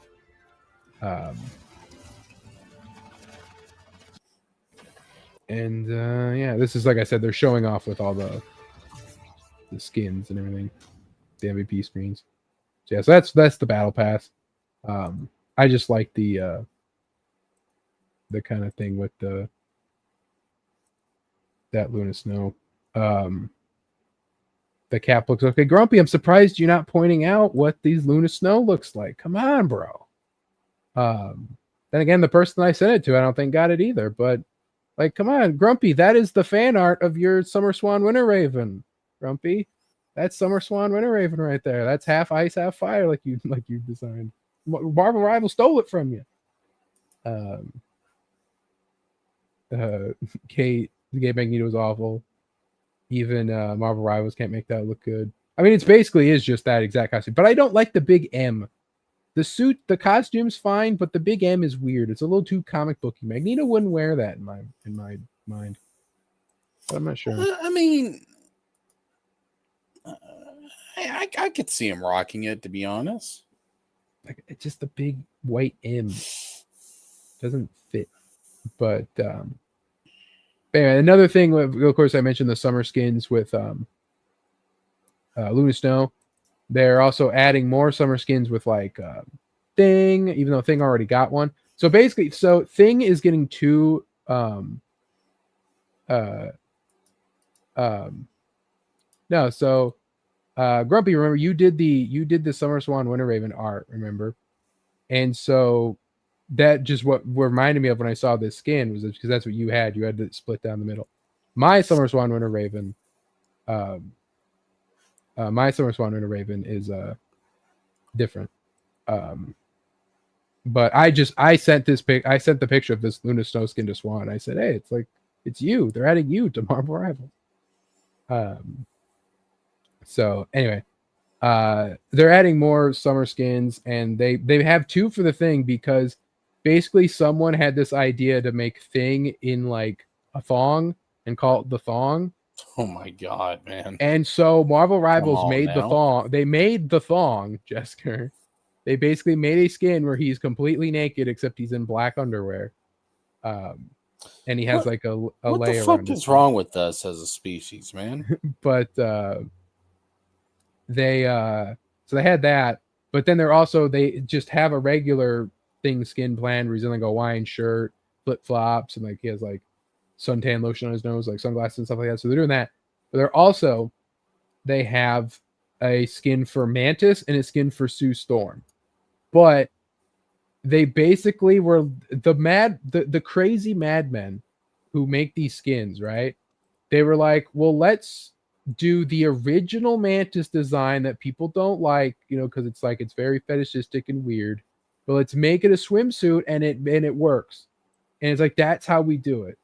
This is, like I said, they're showing off with all the skins and everything, the MVP screens. So yeah, so that's the battle pass. I just like the kind of thing with that Luna Snow. The cap looks okay. Grumpy, I'm surprised you're not pointing out what these Luna Snow looks like. Come on, bro. Then again, the person I sent it to, I don't think got it either. But like, come on, Grumpy, that is the fan art of your Summer Swan Winter Raven. Grumpy, that's Summer Swan Winter Raven right there. That's half ice, half fire, like you designed. Marvel Rival stole it from you. Kate. The Gay Magneto is awful. Even Marvel Rivals can't make that look good. I mean, it's basically is just that exact costume. But I don't like the big M. The suit, the costume's fine, but the big M is weird. It's a little too comic booky. Magneto wouldn't wear that in my mind. But I'm not sure. I mean, I could see him rocking it, to be honest. Like, it's just the big white M. Doesn't fit. But anyway, another thing, of course, I mentioned the summer skins with Luna Snow. They're also adding more summer skins with like Thing, even though Thing already got one. So basically, Thing is getting two no, so Grumpy, remember you did the Summer Swan Winter Raven art, remember? And so that just what reminded me of when I saw this skin was because that's what you had. You had to split down the middle. My Summer Swan Winter Raven, is different. But I sent the picture of this Luna Snow skin to Swan. I said, hey, it's you. They're adding you to Marvel Rivals. So anyway, they're adding more summer skins, and they have two for the Thing because basically someone had this idea to make Thing in like a thong and call it the Thong. Oh my god, man. And so Marvel Rivals made now. the thong. They made the thong, Jessica. They basically made a skin where he's completely naked except he's in black underwear. And he has like a what layer. The fuck is wrong with us as a species, man? But they had that, but then they just have a regular Thing skin plan where he's in like a Hawaiian shirt, flip flops, and like he has like suntan lotion on his nose, like sunglasses and stuff like that. So they're doing that. But they have a skin for Mantis and a skin for Sue Storm. But they basically were the crazy madmen who make these skins, right? They were like, well, let's do the original Mantis design that people don't like, because it's very fetishistic and weird. But let's make it a swimsuit and it works. And it's like that's how we do it.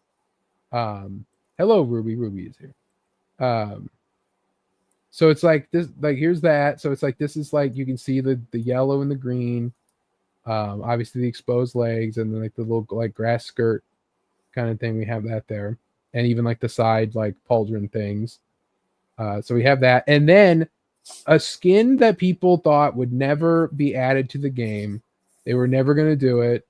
Hello, Ruby. Ruby is here. So it's like this, like here's that. So it's like this is like you can see the yellow and the green. Obviously the exposed legs and then like the little like grass skirt kind of thing. We have that there. And even like the side like pauldron things. So we have that. And then a skin that people thought would never be added to the game. They were never going to do it.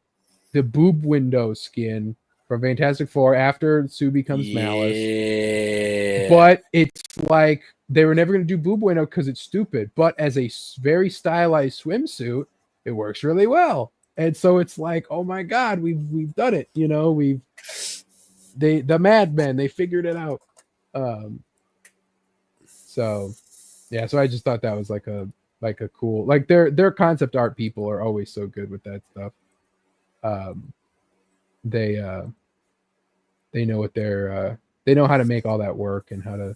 The boob window skin from Fantastic Four after Sue becomes Malice. But it's like they were never going to do boob window because it's stupid. But as a very stylized swimsuit, it works really well. And so it's like, oh my God, we've done it. The madmen, they figured it out. So yeah, so I just thought that was like a cool, like their concept art people are always so good with that stuff. They know what they know how to make all that work and how to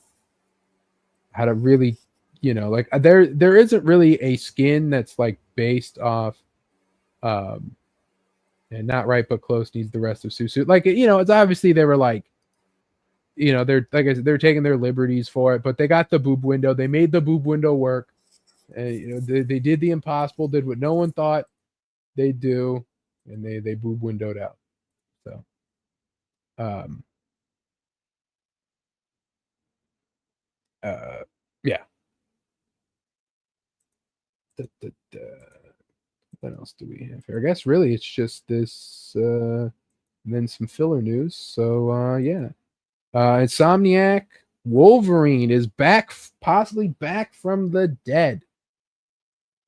really, like there isn't really a skin that's like based off and not right but close needs the rest of Susu. Like it's obviously they were like they're like I said, they're taking their liberties for it, but they got the boob window. They made the boob window work. They did the impossible, did what no one thought they'd do, and they boob windowed out. So, yeah. What else do we have here? I guess really it's just this, and then some filler news. So, yeah. Insomniac Wolverine is back, possibly back from the dead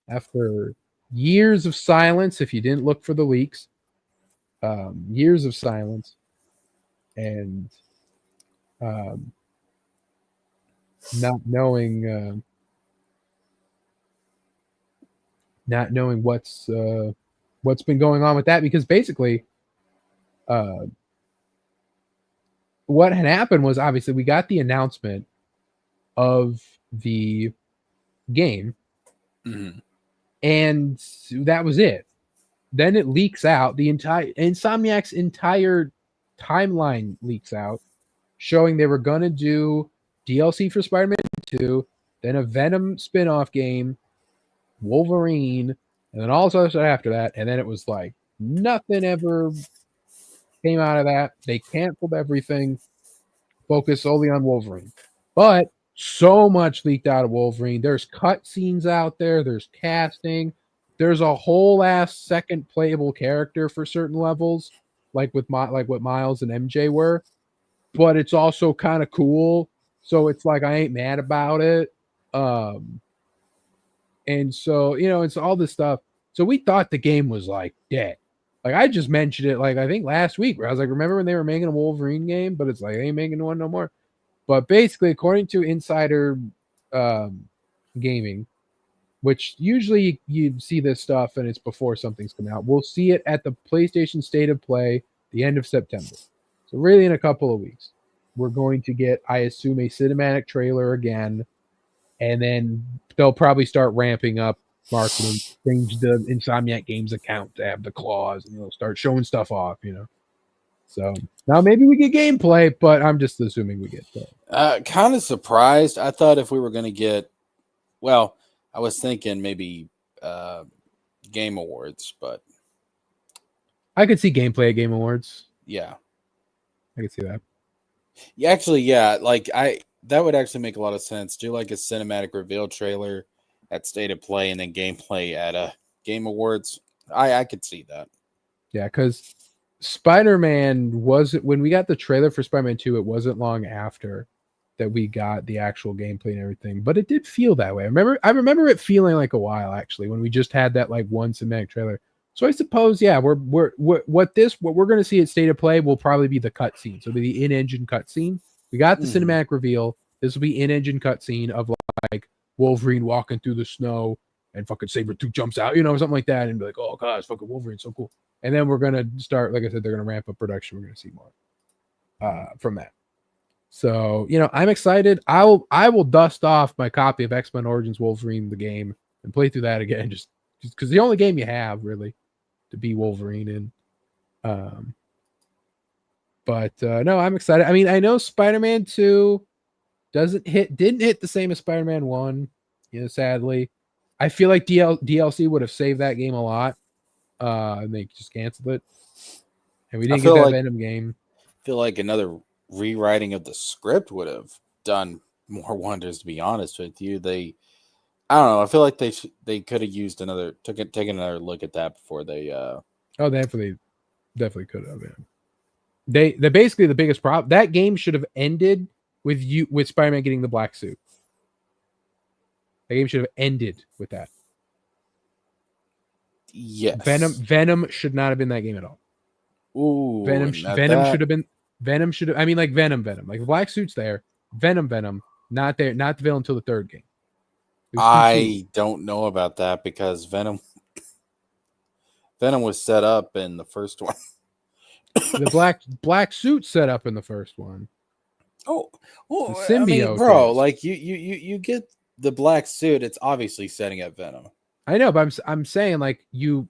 after years of silence. If you didn't look for the leaks, years of silence, and not knowing what's been going on with that, because basically, what had happened was obviously we got the announcement of the game, and that was it. Then it leaks out. The entire Insomniac's entire timeline leaks out, showing they were gonna do DLC for Spider-Man 2, then a Venom spin-off game, Wolverine, and then all this other stuff after that. And then it was like nothing ever came out of that. They canceled everything, focused solely on Wolverine. But so much leaked out of Wolverine. There's cut scenes out there. There's casting. There's a whole ass second playable character for certain levels, like what Miles and MJ were. but it's also kind of cool. So it's like I ain't mad about it. And so, it's all this stuff. So we thought the game was like dead. Like I just mentioned it, like I think last week, where I was like, remember when they were making a Wolverine game, but it's like they ain't making one no more. But basically, according to Insider Gaming, which usually you see this stuff and it's before something's coming out, we'll see it at the PlayStation State of Play the end of September. So really, in a couple of weeks, we're going to get, I assume, a cinematic trailer again, and then they'll probably start ramping up marketing, change the Insomniac Games account to have the claws, and they'll start showing stuff off, So now maybe we get gameplay, but I'm just assuming we get play. Kind of surprised. I thought if we were going to get, well, I was thinking maybe Game Awards, but I could see gameplay at Game Awards. Yeah, I could see that. Yeah, actually, yeah. Like that would actually make a lot of sense. Do like a cinematic reveal trailer at State of Play and then gameplay at a Game Awards. I could see that. Yeah, because Spider-Man wasn't, when we got the trailer for Spider-Man 2, it wasn't long after that we got the actual gameplay and everything, but it did feel that way. I remember it feeling like a while, actually, when we just had that like one cinematic trailer. So I suppose, yeah, what we're going to see at State of Play will probably be the cutscene. So it'll be the in-engine cutscene. We got the cinematic reveal. This will be in-engine cutscene of like Wolverine walking through the snow and fucking Sabretooth jumps out, something like that, and be like, oh god, it's fucking Wolverine, so cool. And then we're gonna start, like I said, they're gonna ramp up production. We're gonna see more from that. So I'm excited. I will dust off my copy of X-Men Origins Wolverine the game and play through that again, just because the only game you have really to be Wolverine in. But no, I'm excited. I mean, I know Spider-Man 2 didn't hit the same as Spider-Man 1, sadly. I feel like DLC would have saved that game a lot. And they just canceled it. And we didn't get that Venom game. I feel like another rewriting of the script would have done more wonders, to be honest with you. I don't know. I feel like they could have used taken another look at that before they Oh, definitely could have. Yeah. They basically, the biggest problem, that game should have ended with Spider-Man getting the black suit. The game should have ended with that. Yes. Venom should not have been that game at all. Ooh, Venom should have been. Venom should have. I mean, like Venom. Like the black suit's there. Venom. Not there. Not the villain until the third game. I don't know about that because Venom was set up in the first one. The black suit set up in the first one. Oh, the symbiote, I mean, bro. Like you get the black suit. It's obviously setting up Venom. I know, but I'm saying like you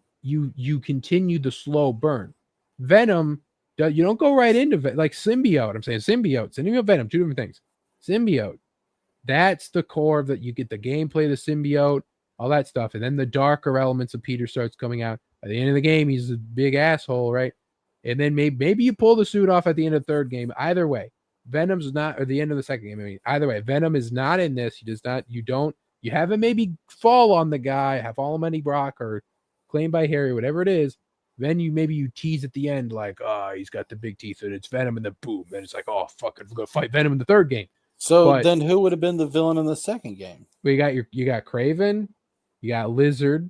continue the slow burn. Venom, you don't go right into like symbiote. I'm saying symbiote, Venom, two different things. Symbiote, that's the core of that. You get the gameplay, the symbiote, all that stuff, and then the darker elements of Peter starts coming out. At the end of the game, he's a big asshole, right? And then maybe you pull the suit off at the end of the third game. Either way, Venom's not, or the end of the second game. I mean, either way, Venom is not in this. He does not. You have him maybe fall on the guy, have all money Brock or claimed by Harry, whatever it is. Then you tease at the end like, he's got the big teeth and it's Venom, and then boom, then it's like, oh fuck, we're gonna fight Venom in the third game. So then who would have been the villain in the second game? You got Kraven, you got Lizard,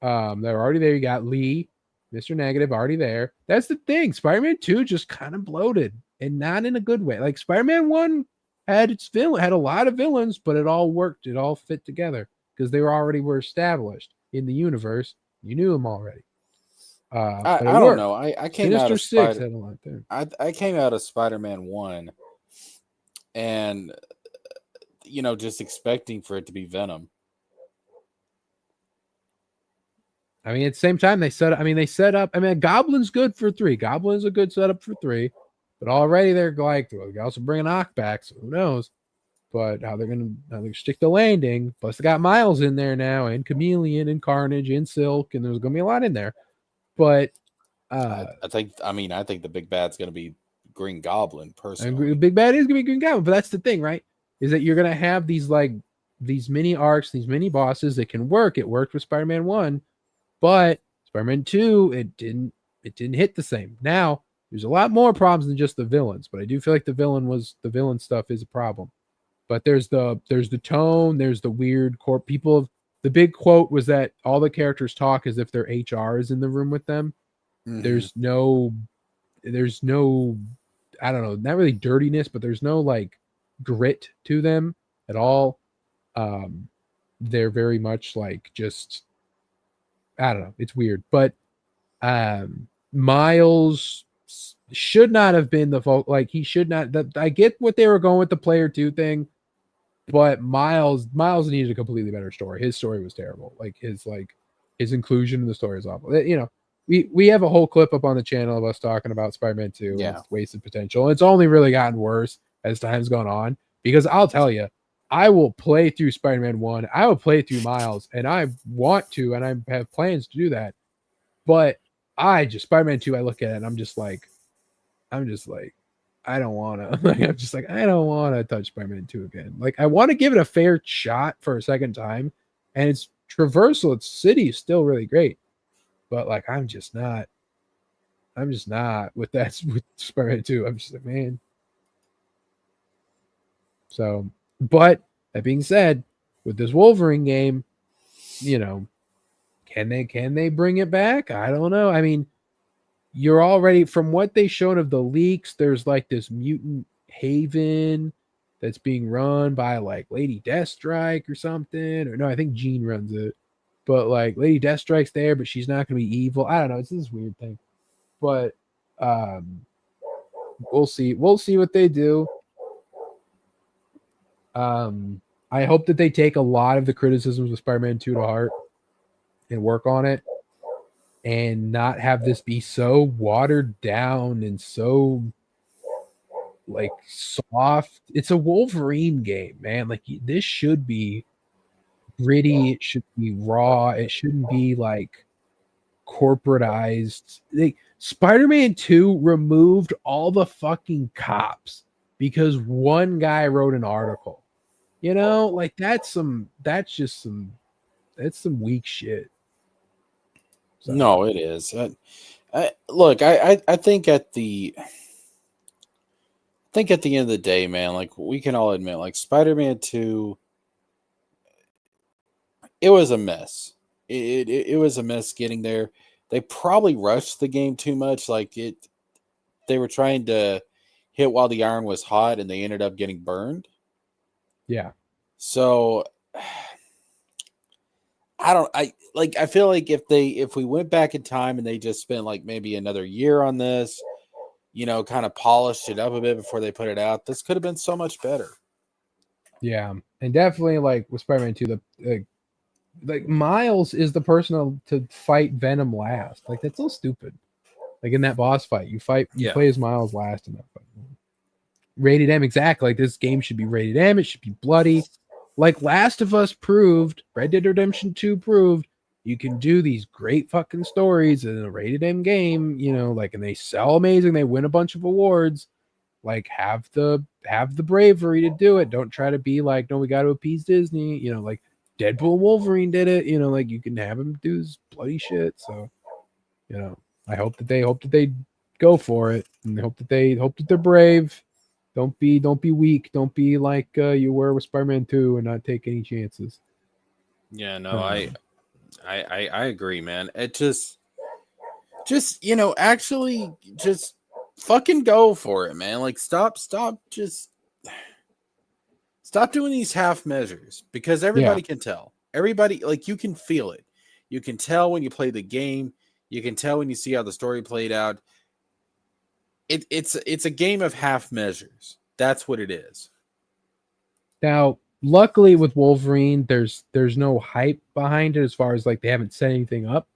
they're already there. You got Lee, Mr. Negative already there. That's the thing. Spider-Man 2 just kind of bloated and not in a good way. Like Spider-Man 1 had a lot of villains, but it all worked. It all fit together because they were established in the universe. You knew them already. I don't know. I came out of Sinister 6 had a lot there. I came out of Spider-Man 1 and just expecting for it to be Venom. I mean, at the same time, they set up. I mean, Goblin's good for 3. Goblin's a good setup for 3. But already they're like, well, they're also bringing Ock back, so who knows? But how they're gonna stick the landing. Plus, they got Miles in there now, and Chameleon, and Carnage, and Silk, and there's gonna be a lot in there. But I think the big bad's gonna be Green Goblin. Personally, the big bad is gonna be Green Goblin. But that's the thing, right? Is that you're gonna have these mini arcs, these mini bosses that can work. It worked with Spider-Man 1, but Spider-Man 2, it didn't hit the same. Now There's a lot more problems than just the villains, but I do feel like the villain stuff is a problem. But there's the tone, there's the weird core people. The big quote was that all the characters talk as if their HR is in the room with them. Mhm. There's no, I don't know, not really dirtiness, but there's no like grit to them at all. They're very much like just, I don't know, it's weird. But Miles should not have been the like he should not. I get what they were going with the player 2 thing, but Miles needed a completely better story. His story was terrible. Like his inclusion in the story is awful. You know, we have a whole clip up on the channel of us talking about Spider-Man 2 and its wasted potential. And it's only really gotten worse as time's gone on, because I'll tell you, I will play through Spider-Man 1. I will play through Miles, and I want to, and I have plans to do that. But Spider-Man 2, I look at it and I'm just like, I don't want to. Like, I'm just like, I don't want to touch Spider-Man 2 again. Like, I want to give it a fair shot for a second time. And its traversal, its city is still really great. But like, I'm just not with that with Spider-Man 2. I'm just like, man. So, but that being said, with this Wolverine game, you know, can they bring it back? I don't know. I mean, you're already, from what they showed of the leaks, there's like this mutant haven that's being run by like Lady Deathstrike or something. Or no, I think Jean runs it. But like Lady Deathstrike's there, but she's not going to be evil. I don't know. It's this weird thing. But we'll see. We'll see what they do. I hope that they take a lot of the criticisms of Spider-Man 2 to heart and work on it, and not have this be so watered down and so like soft. It's a Wolverine game, man. Like, this should be gritty. It should be raw. It shouldn't be like corporatized. Spider-Man 2 removed all the fucking cops because one guy wrote an article. You know, like that's some weak shit. So. No, it is. Look, I think at the end of the day, man, like, we can all admit, like, Spider-Man 2, it was a mess. It was a mess getting there. They probably rushed the game too much. Like, they were trying to hit while the iron was hot, and they ended up getting burned. Yeah. So I feel like if we went back in time and they just spent like maybe another year on this, you know, kind of polished it up a bit before they put it out, this could have been so much better. Yeah. And definitely, like with Spider-Man 2, like Miles is the person to fight Venom last. Like, that's so stupid. Like, in that boss fight, you play as Miles last in that fight. Rated M, exactly. Like, this game should be rated M. It should be bloody. Like Last of Us proved, Red Dead Redemption 2 proved, you can do these great fucking stories in a rated M game, you know, like, and they sell amazing. They win a bunch of awards. Like, have the bravery to do it. Don't try to be like, no, we got to appease Disney. You know, like Deadpool and Wolverine did it. You know, like, you can have them do this bloody shit. So, you know, I hope that they go for it, and hope that they're brave. Don't be weak. Don't be like you were with Spider-Man 2 and not take any chances. Yeah, no, I agree, man. It just you know, actually just fucking go for it, man. Like, stop doing these half measures, because everybody can tell. Everybody, like, you can feel it. You can tell when you play the game. You can tell when you see how the story played out. It's a game of half measures. That's what it is. Now, luckily with Wolverine, there's no hype behind it, as far as like they haven't set anything up.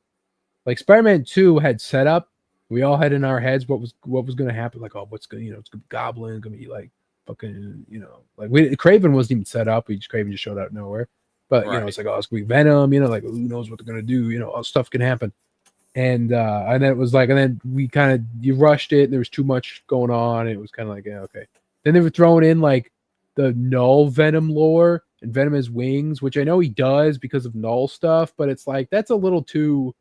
Like Spider-Man 2 had set up. We all had in our heads what was going to happen. Like, oh, what's going, you know, it's going to be Goblin, going to be like fucking, you know, like Craven wasn't even set up. Craven just showed out of nowhere. But you know, it's like, oh, it's going to be Venom. You know, like, who knows what they're going to do? You know, all stuff can happen. And then it was like, and then you rushed it. And there was too much going on. And it was kind of like, yeah, okay. Then they were throwing in like the Null Venom lore, and Venom has wings, which I know he does because of Null stuff, but it's like, that's a little too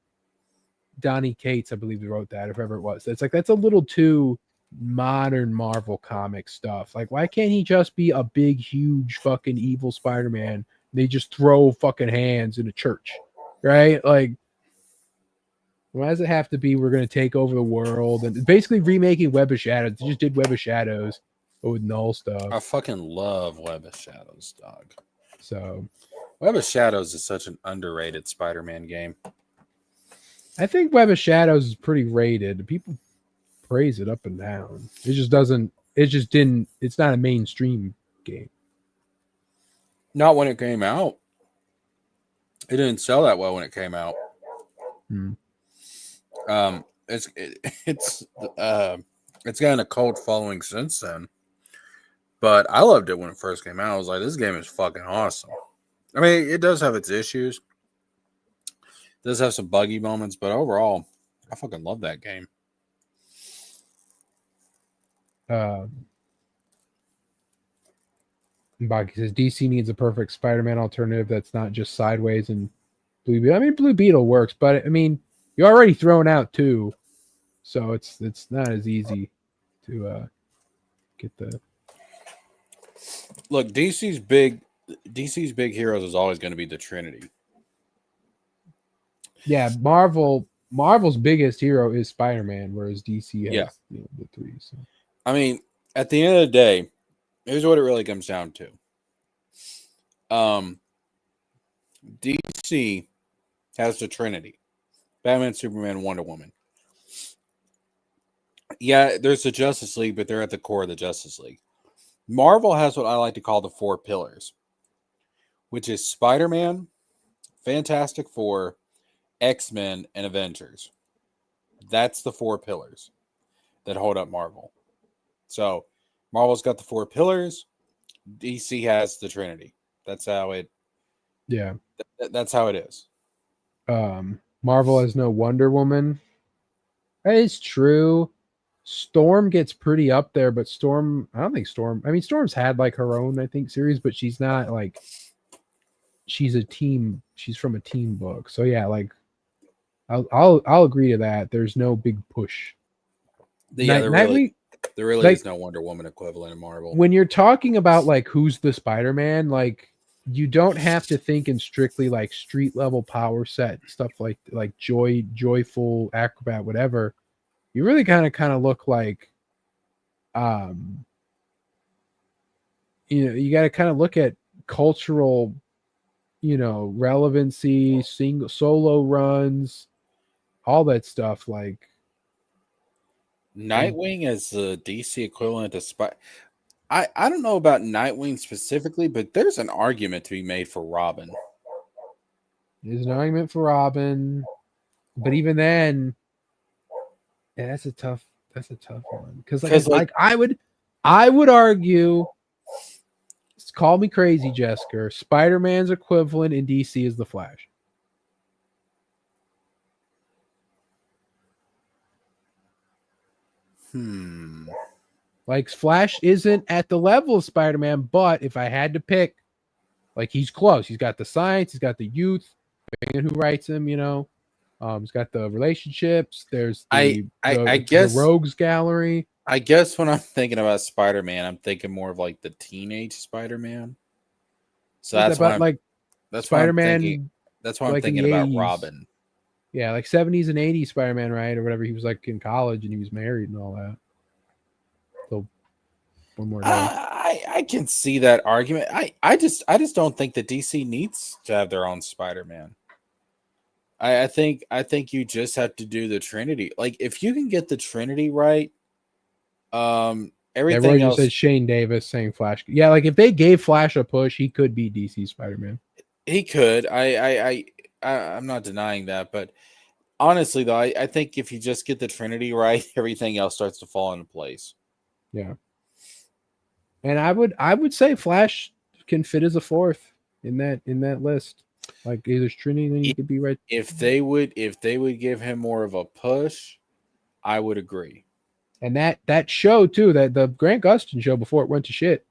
Donnie Cates, I believe, wrote that, if ever it was. It's like that's a little too modern Marvel comic stuff. Like, why can't he just be a big, huge, fucking evil Spider-Man? They just throw fucking hands in a church, right? Like, why does it have to be we're going to take over the world and basically remaking Web of Shadows? They just did Web of Shadows, but with null stuff. I fucking love Web of Shadows, dog. So, Web of Shadows is such an underrated Spider-Man game. I think Web of Shadows is pretty rated. People praise it up and down. It just doesn't. It just didn't. It's not a mainstream game. Not when it came out. It didn't sell that well when it came out. It's gotten a cult following since then. But I loved it when it first came out. I was like, this game is fucking awesome. I mean, it does have its issues. It does have some buggy moments, but overall, I fucking love that game. Baki says DC needs a perfect Spider-Man alternative that's not just Sideways and Blue Beetle. I mean, Blue Beetle works, but I mean, you're already thrown out two, so it's not as easy to get the. Look, DC's big heroes is always going to be the Trinity. Yeah, Marvel's biggest hero is Spider-Man, whereas DC has the three. So. I mean, at the end of the day, here's what it really comes down to. DC has the Trinity. Batman, Superman, Wonder Woman. Yeah, there's the Justice League, but they're at the core of the Justice League. Marvel has what I like to call the four pillars, which is Spider-Man, Fantastic Four, X-Men, and Avengers. That's the four pillars that hold up Marvel. So Marvel's got the four pillars. DC has the Trinity. That's how it. Yeah, that's how it is. Marvel has no Wonder Woman. It's true. Storm gets pretty up there, but Storm, I don't think Storm. I mean, Storm's had like her own, I think, series, but she's not like. She's a team. She's from a team book, so yeah, like, I'll agree to that. There's no big push. Yeah, there really like, is no Wonder Woman equivalent in Marvel. When you're talking about like who's the Spider-Man, like you don't have to think in strictly like street level power set stuff like joyful acrobat, whatever. You really kind of look like, you got to kind of look at cultural, relevancy, single solo runs, all that stuff. Like Nightwing is the DC equivalent to Spider. I don't know about Nightwing specifically, but there's an argument to be made for Robin. There's an argument for Robin, but even then, yeah, that's a tough one because I would argue. Call me crazy, Jesker. Spider-Man's equivalent in DC is the Flash. Like Flash isn't at the level of Spider-Man, but if I had to pick, like he's close. He's got the science, he's got the youth, who writes him, he's got the relationships. There's I guess the Rogues Gallery. I guess when I'm thinking about Spider-Man, I'm thinking more of like the teenage Spider-Man. So that's why that's Spider-Man. That's why I'm thinking about Robin. Yeah, like 70s and 80s Spider-Man, right? Or whatever. He was like in college and he was married and all that. So one more day. I can see that argument. I just don't think that DC needs to have their own Spider-Man. I think you just have to do the Trinity. Like if you can get the Trinity right, everything Everyone else. Just said Shane Davis saying Flash. Yeah, like if they gave Flash a push, he could be DC Spider-Man. He could. I'm not denying that, but honestly, though, I think if you just get the Trinity right, everything else starts to fall into place. Yeah, and I would say Flash can fit as a fourth in that list. Like either Trinity, then he could be right. If they would give him more of a push, I would agree. And that show too, that the Grant Gustin show before it went to shit,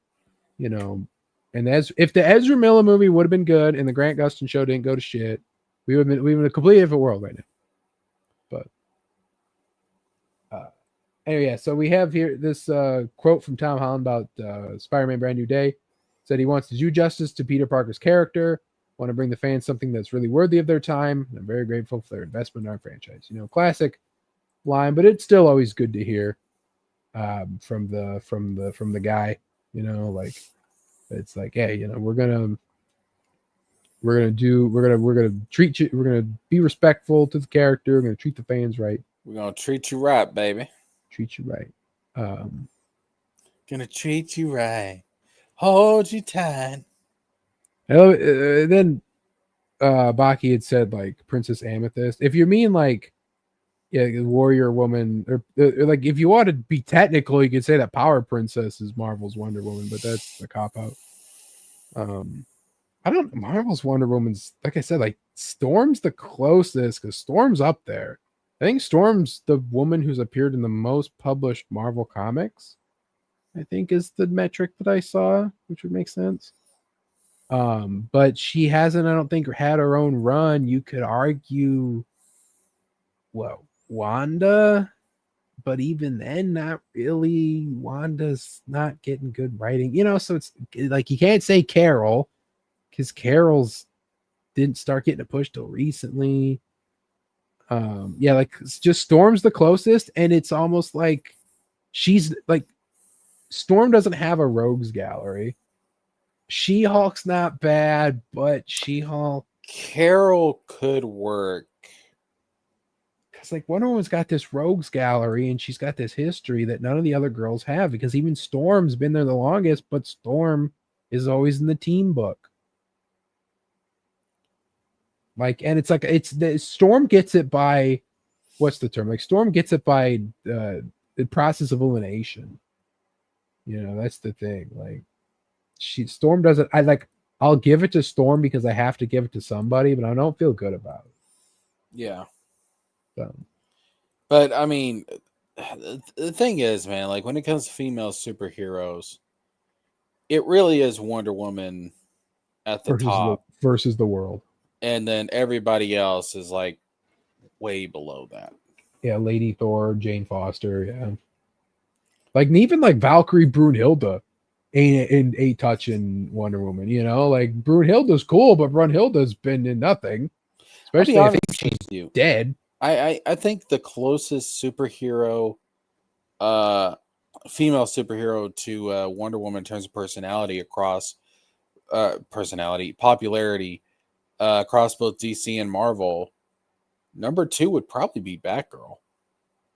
and if the Ezra Miller movie would have been good and the Grant Gustin show didn't go to shit, we would have been a completely different world right now. Anyway, yeah, so we have here this quote from Tom Holland about Spider-Man Brand New Day. Said he wants to do justice to Peter Parker's character, want to bring the fans something that's really worthy of their time. And I'm very grateful for their investment in our franchise. You know, classic line, but it's still always good to hear from the guy. You know, like it's like, hey, you know, we're gonna treat you. We're gonna be respectful to the character. We're gonna treat the fans right. We're gonna treat you right, baby. Treat you right. Gonna treat you right. Hold you tight. Then Baki had said like Princess Amethyst. If you mean like warrior woman, or like if you want to be technical, you could say that Power Princess is Marvel's Wonder Woman, but that's a cop out. I don't. Marvel's Wonder Woman's, like I said, like Storm's the closest because Storm's up there. I think Storm's the woman who's appeared in the most published Marvel comics. I think is the metric that I saw, which would make sense. But she hasn't, I don't think, had her own run. You could argue, well, Wanda, but even then, not really. Wanda's not getting good writing, you know. So it's like you can't say Carol because Carol's didn't start getting a push till recently. Yeah, like just Storm's the closest, and it's almost like she's like Storm doesn't have a rogues gallery. She-Hulk's not bad, but She-Hulk, Carol could work. because like Wonder Woman's got this rogues gallery and she's got this history that none of the other girls have, because even Storm's been there the longest, but Storm is always in the team book. Like, and it's like it's the Storm gets it by what's the term? Like Storm gets it by the process of elimination. You know, that's the thing. Like Storm doesn't. I'll give it to Storm because I have to give it to somebody, but I don't feel good about it. Yeah. So. But I mean, the thing is, man, like when it comes to female superheroes, it really is Wonder Woman at the top versus the world. And then everybody else is like way below that. Yeah, Lady Thor, Jane Foster, yeah. Like even like Valkyrie Brunhilde ain't touching Wonder Woman, you know? Like Brunhilde's cool, but Brunhilde's been in nothing. Especially I think she's dead. I think the closest superhero, female superhero to Wonder Woman in terms of personality across popularity across both DC and Marvel, number 2 would probably be Batgirl.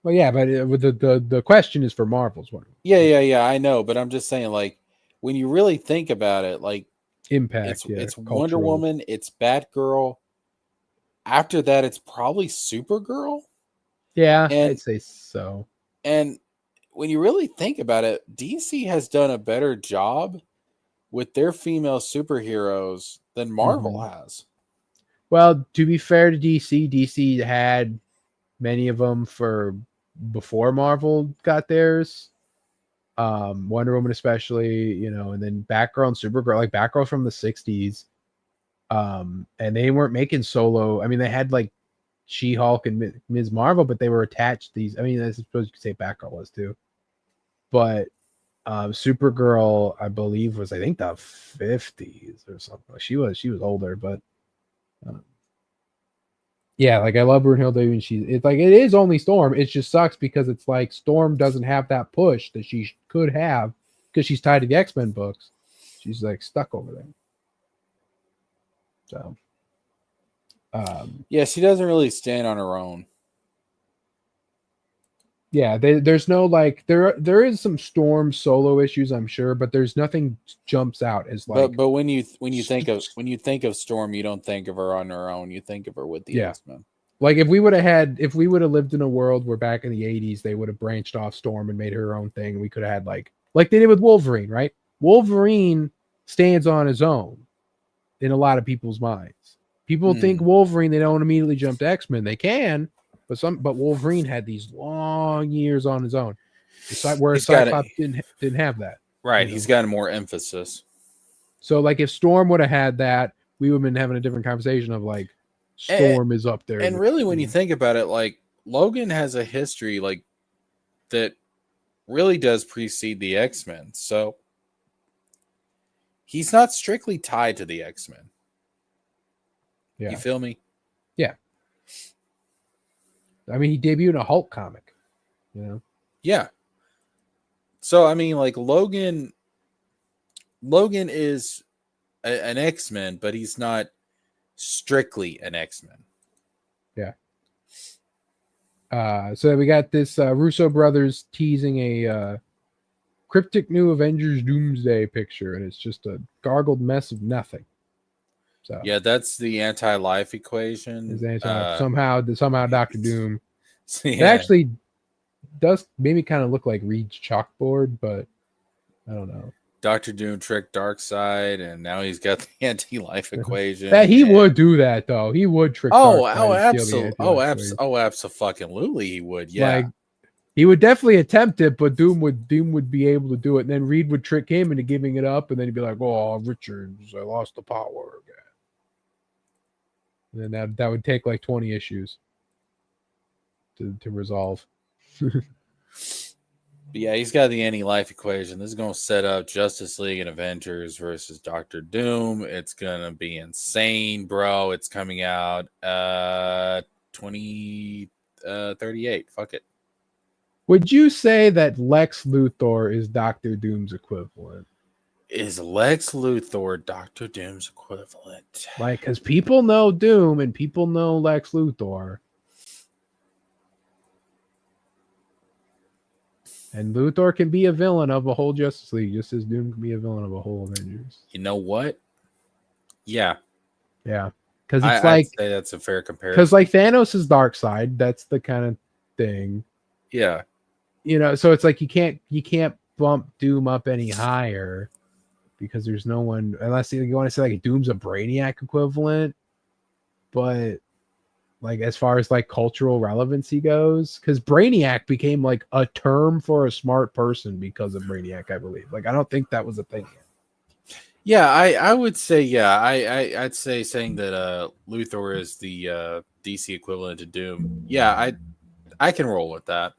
Well, yeah, but the question is for Marvel's one. Yeah, I know, but I'm just saying, like, when you really think about it, like, impact, it's Wonder Woman, it's Batgirl. After that, it's probably Supergirl. Yeah, I'd say so. And when you really think about it, DC has done a better job with their female superheroes than Marvel has. Well, to be fair to DC had many of them for before Marvel got theirs. Wonder Woman especially, you know, and then Batgirl and Supergirl, like Batgirl from the 60s. And they weren't making solo. I mean, they had like She-Hulk and Ms. Marvel, but they were attached to these. I mean, I suppose you could say Batgirl was too. But Supergirl, I believe, was I think the 50s or something. She was older, but yeah, like I love Brunhilde, and it's like it is only Storm. It just sucks because it's like Storm doesn't have that push that she could have because she's tied to the X-Men books. She's like stuck over there. So yeah, she doesn't really stand on her own. Yeah, there's no like there is some Storm solo issues, I'm sure, but there's nothing jumps out as like. But when you think of Storm, you don't think of her on her own. You think of her with the X-Men. Like if we would have lived in a world where back in the 80s they would have branched off Storm and made her own thing, we could have had like they did with Wolverine, right? Wolverine stands on his own in a lot of people's minds. People think Wolverine, they don't immediately jump to X-Men. They can. But Wolverine had these long years on his own, where Cyclops didn't have that. Right, he's got more emphasis. So, like, if Storm would have had that, we would have been having a different conversation of like, Storm is up there. And really, when you think about it, like Logan has a history. Like that really does precede the X-Men. So he's not strictly tied to the X-Men. Yeah. You feel me? Yeah. I mean, he debuted in a Hulk comic, you know? Yeah. So, I mean, like Logan is an X-Men, but he's not strictly an X-Men. Yeah. So we got this Russo Brothers teasing a cryptic new Avengers Doomsday picture, and it's just a gargled mess of nothing. So Yeah, that's the anti-life equation. somehow Doctor Doom. Yeah. It actually does maybe kind of look like Reed's chalkboard, but I don't know. Doctor Doom tricked Darkseid, and now he's got the anti-life equation. That he would do that though. He would trick. Absolutely. Absolutely, he would. Yeah. Like, he would definitely attempt it, but Doom would be able to do it. And then Reed would trick him into giving it up, and then he'd be like, "Oh, Richards, I lost the power again." And then that would take like 20 issues to resolve. But yeah, he's got the anti-life equation. This is going to set up Justice League and Avengers versus Doctor Doom. It's going to be insane, bro. It's coming out 2038. Fuck it. Would you say that Lex Luthor is Doctor Doom's equivalent? Is Lex Luthor Doctor Doom's equivalent? Like, because people know Doom and people know Lex Luthor. And Luthor can be a villain of a whole Justice League, just as Doom can be a villain of a whole Avengers. You know what? Yeah. Yeah. Because I'd say that's a fair comparison. Because like Thanos is Darkseid, that's the kind of thing. Yeah. You know, so it's like you can't bump Doom up any higher because there's no one, unless you want to say like Doom's a Brainiac equivalent. But like as far as like cultural relevancy goes, because Brainiac became like a term for a smart person because of Brainiac, I believe. Like I don't think that was a thing yet. Yeah, I would say I'd say saying that Luthor is the DC equivalent to Doom. Yeah, I can roll with that.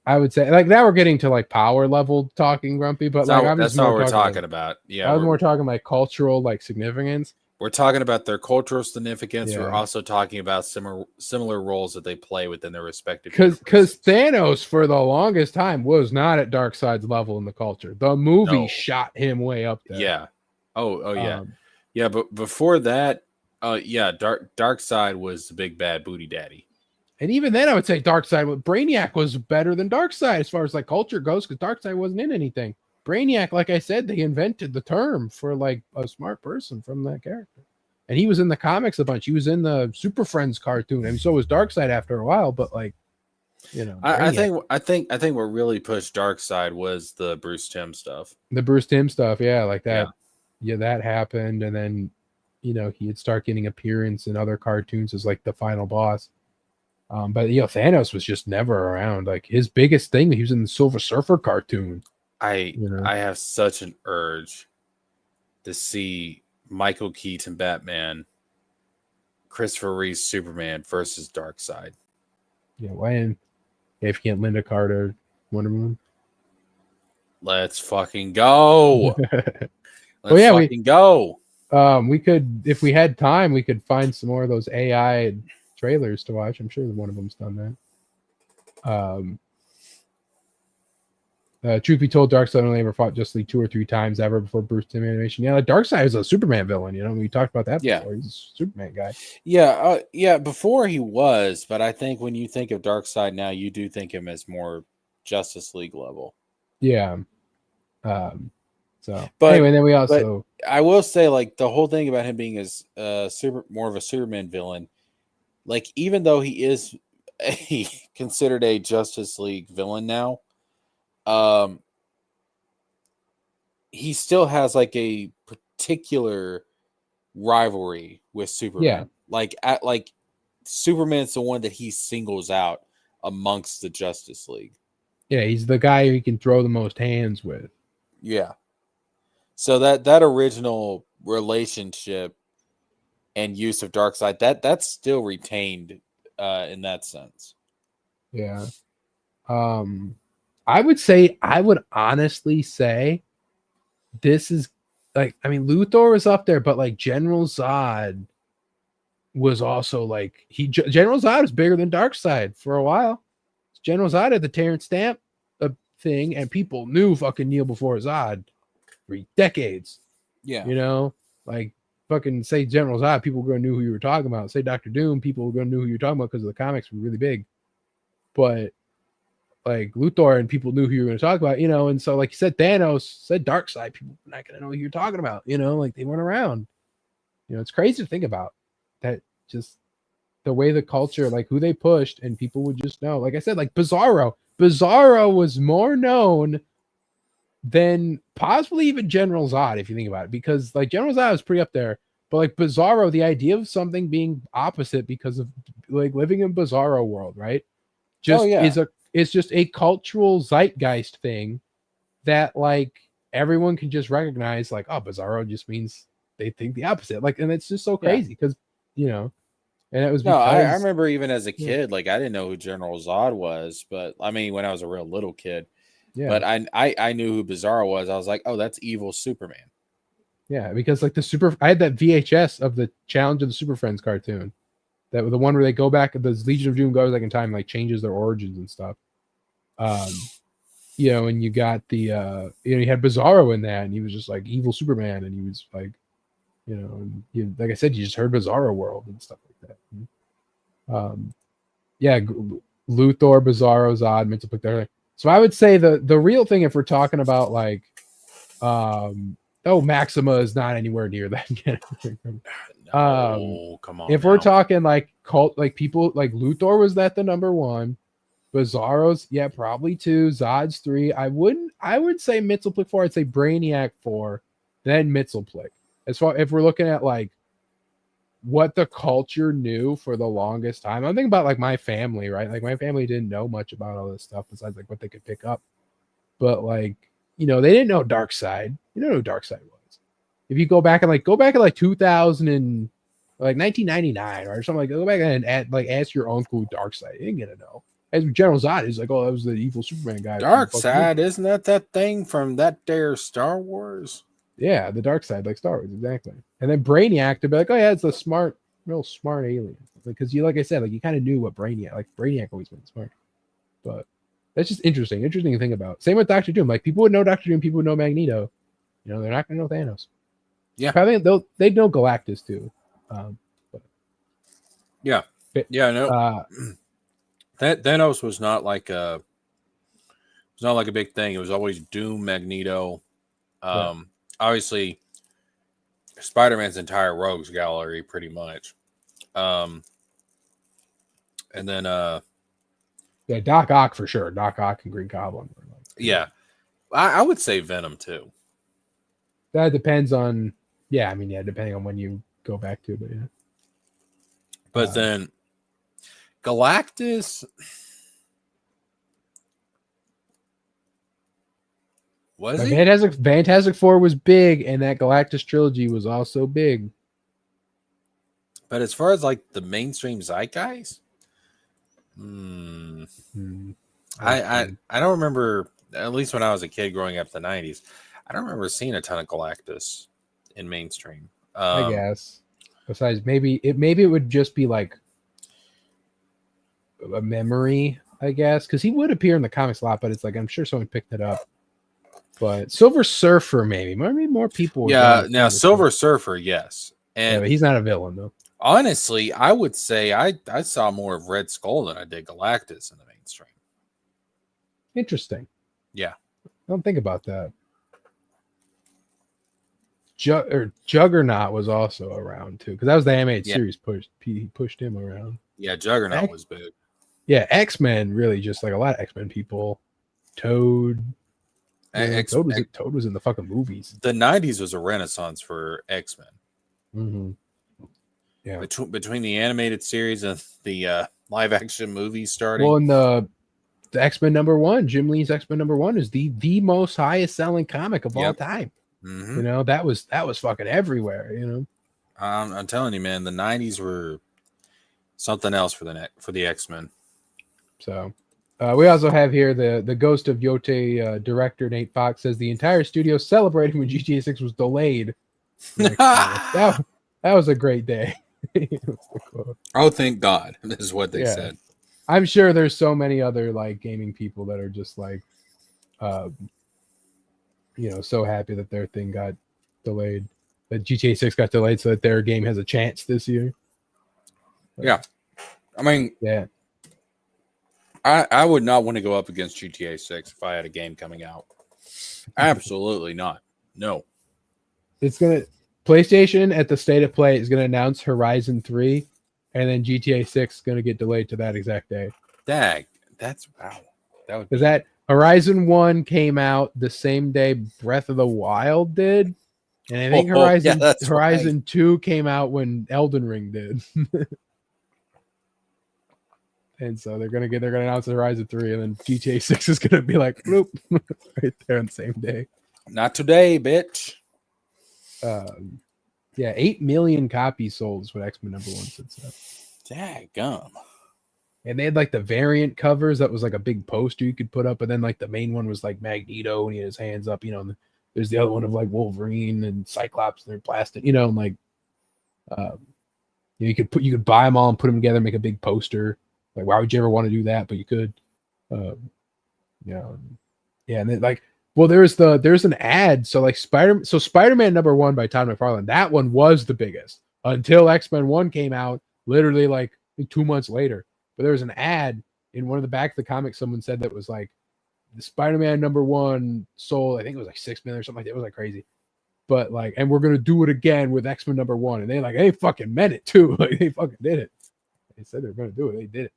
I would say like now we're getting to like power level talking, Grumpy, but that's all we're talking about. Yeah, I was more talking like cultural like significance. We're talking about their cultural significance. Yeah. We're also talking about similar roles that they play within their respective. Because Thanos for the longest time was not at Darkseid's level in the culture. The movie shot him way up there. Yeah. Oh yeah. Yeah, but before that, Darkseid was the big bad booty daddy. And even then, I would say Darkseid, Brainiac was better than Darkseid as far as like culture goes, because Darkseid wasn't in anything. Brainiac, like I said, they invented the term for like a smart person from that character. And he was in the comics a bunch. He was in the Super Friends cartoon, and so was Darkseid after a while. But like, you know, I think what really pushed Darkseid was the Bruce Timm stuff. The Bruce Timm stuff, yeah, like that. Yeah, that happened, and then you know he'd start getting appearance in other cartoons as like the final boss. But you know, Thanos was just never around. Like his biggest thing, he was in the Silver Surfer cartoon. I have such an urge to see Michael Keaton Batman, Christopher Reeve Superman versus Darkseid. Yeah, why? If you can't Linda Carter, Wonder Woman. Let's fucking go. Let's go. We could, if we had time, we could find some more of those AI trailers to watch. I'm sure one of them's done that. Truth be told, Darkseid only ever fought Justice League 2 or 3 times ever before Bruce Timm animation. Yeah, like Darkseid is a Superman villain. You know, we talked about that before. He's a Superman guy. Yeah, before he was, but I think when you think of Darkseid now, you do think him as more Justice League level. Yeah. So, but anyway, then we also. I will say, like the whole thing about him being as more of a Superman villain, like even though he is considered a Justice League villain now. He still has like a particular rivalry with Superman. Yeah. Like Superman's the one that he singles out amongst the Justice League. Yeah, he's the guy who he can throw the most hands with. Yeah. So that original relationship and use of Darkseid, that's still retained in that sense. Yeah. I would honestly say this is like, I mean, Luthor was up there, but like General Zod was also like General Zod was bigger than Darkseid for a while. General Zod had the Terrence Stamp thing, and people knew fucking Neil before Zod for decades. Yeah. You know, like fucking say General Zod, people were gonna know who you were talking about. Say Doctor Doom, people were gonna know who you're talking about because the comics were really big. But like Luthor, and people knew who you were gonna talk about, you know, and so like you said, Thanos, said Darkseid, people were not gonna know who you're talking about, you know, like they weren't around. You know, it's crazy to think about that, just the way the culture, like who they pushed, and people would just know. Like I said, like Bizarro was more known than possibly even General Zod, if you think about it, because like General Zod was pretty up there, but like Bizarro, the idea of something being opposite because of like living in Bizarro world, right? Just it's just a cultural zeitgeist thing that like everyone can just recognize, like, oh, Bizarro just means they think the opposite. Like, and it's just so crazy because, you know, and it was No, because I remember even as a kid, like I didn't know who General Zod was, but I mean, when I was a real little kid, but I knew who Bizarro was. I was like, oh, that's evil Superman. Yeah, because like I had that VHS of the Challenge of the Super Friends cartoon. That was the one where they go back, the Legion of Doom goes like in time, like changes their origins and stuff. You know, and you got the you know, you had Bizarro in that, and he was just like evil Superman, and he was like, you know, and you, like I said, you just heard Bizarro world and stuff like that. Yeah, Luthor, Bizarro, Zod, Mental there. So I would say the real thing, if we're talking about like, Maxima is not anywhere near that. No, come on. If we're talking like cult, like people like Luthor, was that the number one? Bizarro's, yeah, probably 2. Zod's 3. I would say Mxyzptlk 4. I'd say Brainiac 4, then Mxyzptlk. As far if we're looking at like what the culture knew for the longest time, I'm thinking about like my family, right? Like my family didn't know much about all this stuff besides like what they could pick up. But like, you know, they didn't know Darkseid. You know who Darkseid was. If you go back at like 2000 and like 1999 or something, like go back and ask your uncle who Darkseid. You ain't gonna know. As General Zod is like, oh, that was the evil Superman guy. Darkseid, isn't that thing from that there Star Wars? Yeah, the Darkseid, like Star Wars, exactly. And then Brainiac, to be like, oh yeah, it's a real smart alien. Because you, like I said, like you kind of knew what Brainiac always been smart. But that's just interesting to think about. Same with Doctor Doom. Like people would know Doctor Doom, people would know Magneto. You know, they're not gonna know Thanos. Yeah, probably they'd know Galactus too. No. Thanos was not like a big thing. It was always Doom, Magneto. Obviously, Spider-Man's entire Rogues Gallery, pretty much. And then Doc Ock for sure. Doc Ock and Green Goblin. Yeah, I would say Venom too. That depends on. Yeah, I mean, yeah, depending on when you go back to, but yeah. But then Galactus was it? Fantastic Four was big, and that Galactus trilogy was also big. But as far as like the mainstream zeitgeist, I don't remember. At least when I was a kid growing up in the 90s, I don't remember seeing a ton of Galactus in mainstream. I guess. Besides, maybe it would just be like a memory, I guess, because he would appear in the comics a lot, but it's like I'm sure someone picked it up. But Silver Surfer, maybe more people. Yeah, now Silver Surfer, yes, and but he's not a villain though. Honestly, I would say I saw more of Red Skull than I did Galactus in the mainstream. Interesting. Yeah, I don't think about that. Juggernaut was also around too, because that was the animated series. He pushed him around. Yeah, Juggernaut was big. Yeah, X-Men really just like a lot of X-Men people. Toad. Toad was in the fucking movies. The 90s was a renaissance for X-Men. Mm-hmm. Yeah, between the animated series and the live action movies starting. Well, and the X-Men #1, Jim Lee's X-Men #1 is the most highest selling comic of all time. Mm-hmm. You know, that was fucking everywhere. You know, I'm telling you, man, the 90s were something else for the X-Men. So, We also have here the Ghost of Yote director Nate Fox says the entire studio celebrated when GTA 6 was delayed. That was a great day. Oh, thank God! This is what they Yeah. said. I'm sure there's so many other like gaming people that are just like, so happy that their thing got delayed, that GTA 6 got delayed, so that their game has a chance this year. Yeah, I mean, Yeah. I would not want to go up against GTA 6 if I had a game coming out. Absolutely not. No. It's gonna PlayStation at the State of Play is gonna announce Horizon 3, and then GTA 6 is gonna get delayed to that exact day. Dag. That's wow. That would Because that Horizon 1 came out the same day Breath of the Wild did. And I think Horizon 2 came out when Elden Ring did. And so they're gonna announce Horizon 3, and then GTA 6 is gonna be like bloop right there on the same day. Not today, bitch. 8 million copies sold is what X-Men #1 said. Daggum. And they had like the variant covers that was like a big poster you could put up, and then like the main one was like Magneto and he had his hands up, and there's the other one of like Wolverine and Cyclops and they're plastic, and like you could buy them all and put them together and make a big poster. Like, why would you ever want to do that? But you could, and then like, well, there's an ad. So like Spider-Man #1 by Todd McFarlane, that one was the biggest until X-Men 1 came out, literally like 2 months later. But there was an ad in one of the back of the comics. Someone said that was like the Spider-Man #1 sold, I think it was like 6 million or something like that. It was like crazy. But like, and we're gonna do it again with X-Men #1, and they fucking meant it too. Like they fucking did it. They said they were gonna do it. They did it.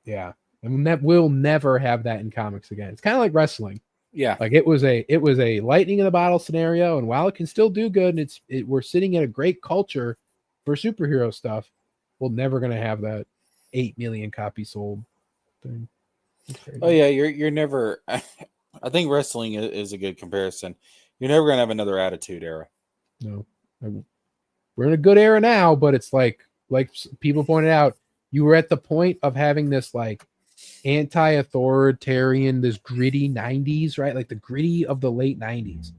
Yeah, and that will never have that in comics again. It's kind of like wrestling. Yeah. Like it was a lightning in the bottle scenario, and while it can still do good, and we're sitting at a great culture for superhero stuff, we're never gonna have that 8 million copies sold thing. Oh yeah, you're never. I think wrestling is a good comparison. You're never gonna have another Attitude Era. No, we're in a good era now, but it's like people pointed out, you were at the point of having this like anti-authoritarian, this gritty 90s, right? Like the gritty of the late 90s.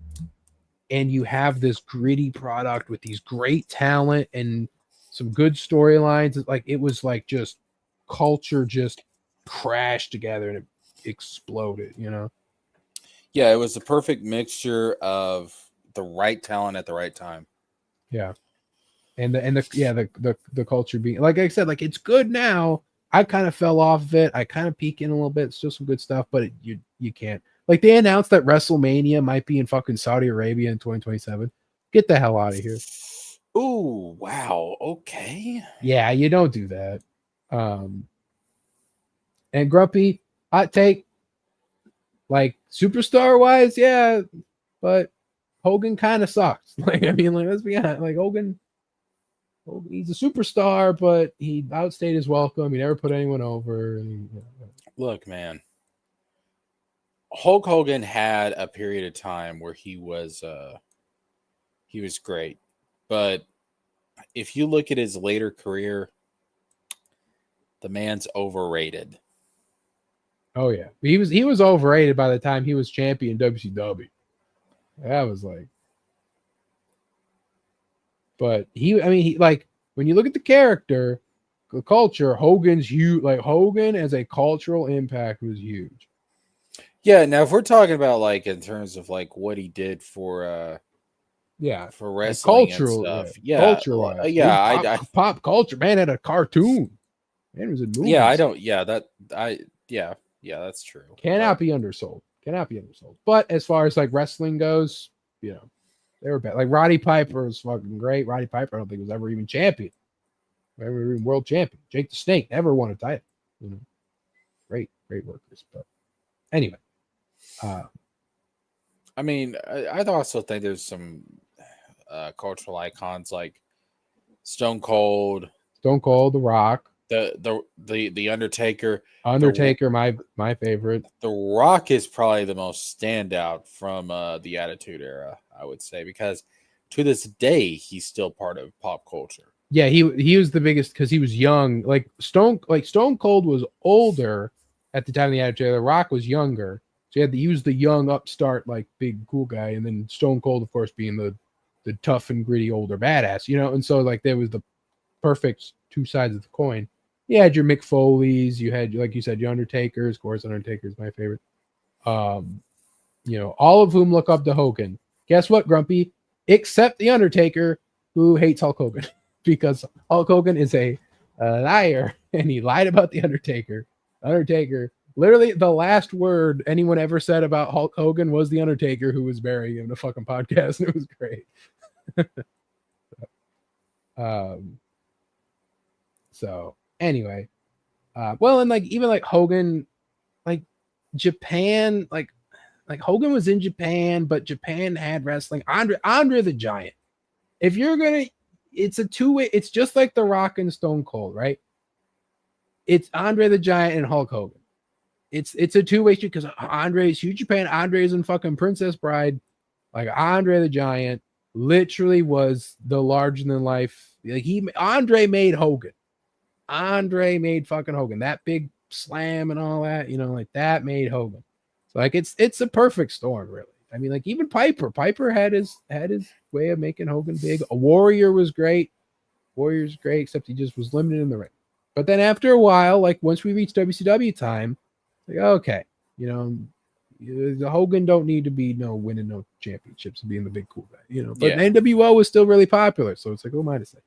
And you have this gritty product with these great talent and some good storylines. Like it was like just culture just crashed together and it exploded, Yeah, it was the perfect mixture of the right talent at the right time. Yeah. And the culture being, like I said, like it's good now. I kind of fell off of it. I kind of peek in a little bit. Still some good stuff, but you can't. Like they announced that WrestleMania might be in fucking Saudi Arabia in 2027. Get the hell out of here. Ooh, wow. Okay. Yeah, you don't do that. And Grumpy, hot take. Like superstar wise, yeah, but Hogan kind of sucks. Like I mean, like let's be honest. Like Hogan, he's a superstar, but he outstayed his welcome. He never put anyone over. Look, man. Hulk Hogan had a period of time where he was great. But if you look at his later career, the man's overrated. Oh yeah. He was overrated by the time he was champion WCW. That was like, but he like when you look at the character, the culture, Hogan's huge. Like Hogan as a cultural impact was huge. Yeah, now if we're talking about like in terms of like what he did for for wrestling like cultural and stuff, cultural, pop culture, man had a cartoon, man was in movies. That's true. Cannot be undersold. But as far as like wrestling goes, they were bad. Like Roddy Piper was fucking great. Roddy Piper, I don't think was ever even champion, ever even world champion. Jake the Snake never won a title. Great workers. But anyway, I mean, I also think there's some cultural icons like Stone Cold, The Rock, the Undertaker. My favorite. The Rock is probably the most standout from the Attitude Era, I would say, because to this day he's still part of pop culture. Yeah, he was the biggest because he was young. Like Stone Cold was older at the time of the Attitude Era. The Rock was younger, so he was the young upstart, like big cool guy, and then Stone Cold, of course, being the tough and gritty older badass, you know. And so like there was the perfect two sides of the coin. You had your Mick Foley's, you had, like you said, your Undertakers. Of course, Undertaker's my favorite. You know, all of whom look up to Hogan. Guess what, Grumpy? Except the Undertaker, who hates Hulk Hogan. Because Hulk Hogan is a liar, and he lied about the Undertaker. Undertaker, literally the last word anyone ever said about Hulk Hogan was the Undertaker, who was burying him in a fucking podcast, and it was great. So anyway, well, and like even like Hogan, like Japan, like Hogan was in Japan, but Japan had wrestling. Andre the Giant. If you're gonna, it's a two-way. It's just like The Rock and Stone Cold, right? It's Andre the Giant and Hulk Hogan. It's a two-way street because Andre's huge Japan. Andre's in fucking Princess Bride. Like Andre the Giant literally was the larger than life. Like Andre made Hogan. Andre made fucking Hogan. That big slam and all that, you know, like that made Hogan. So like it's a perfect storm, really. I mean, like even Piper had his way of making Hogan big. A Warrior was great. Warrior's great, except he just was limited in the ring. But then after a while, like once we reached WCW time, like okay, you know, the Hogan don't need to be winning no championships and being the big cool guy, you know. But NWO was still really popular, so it's like, who am I to say?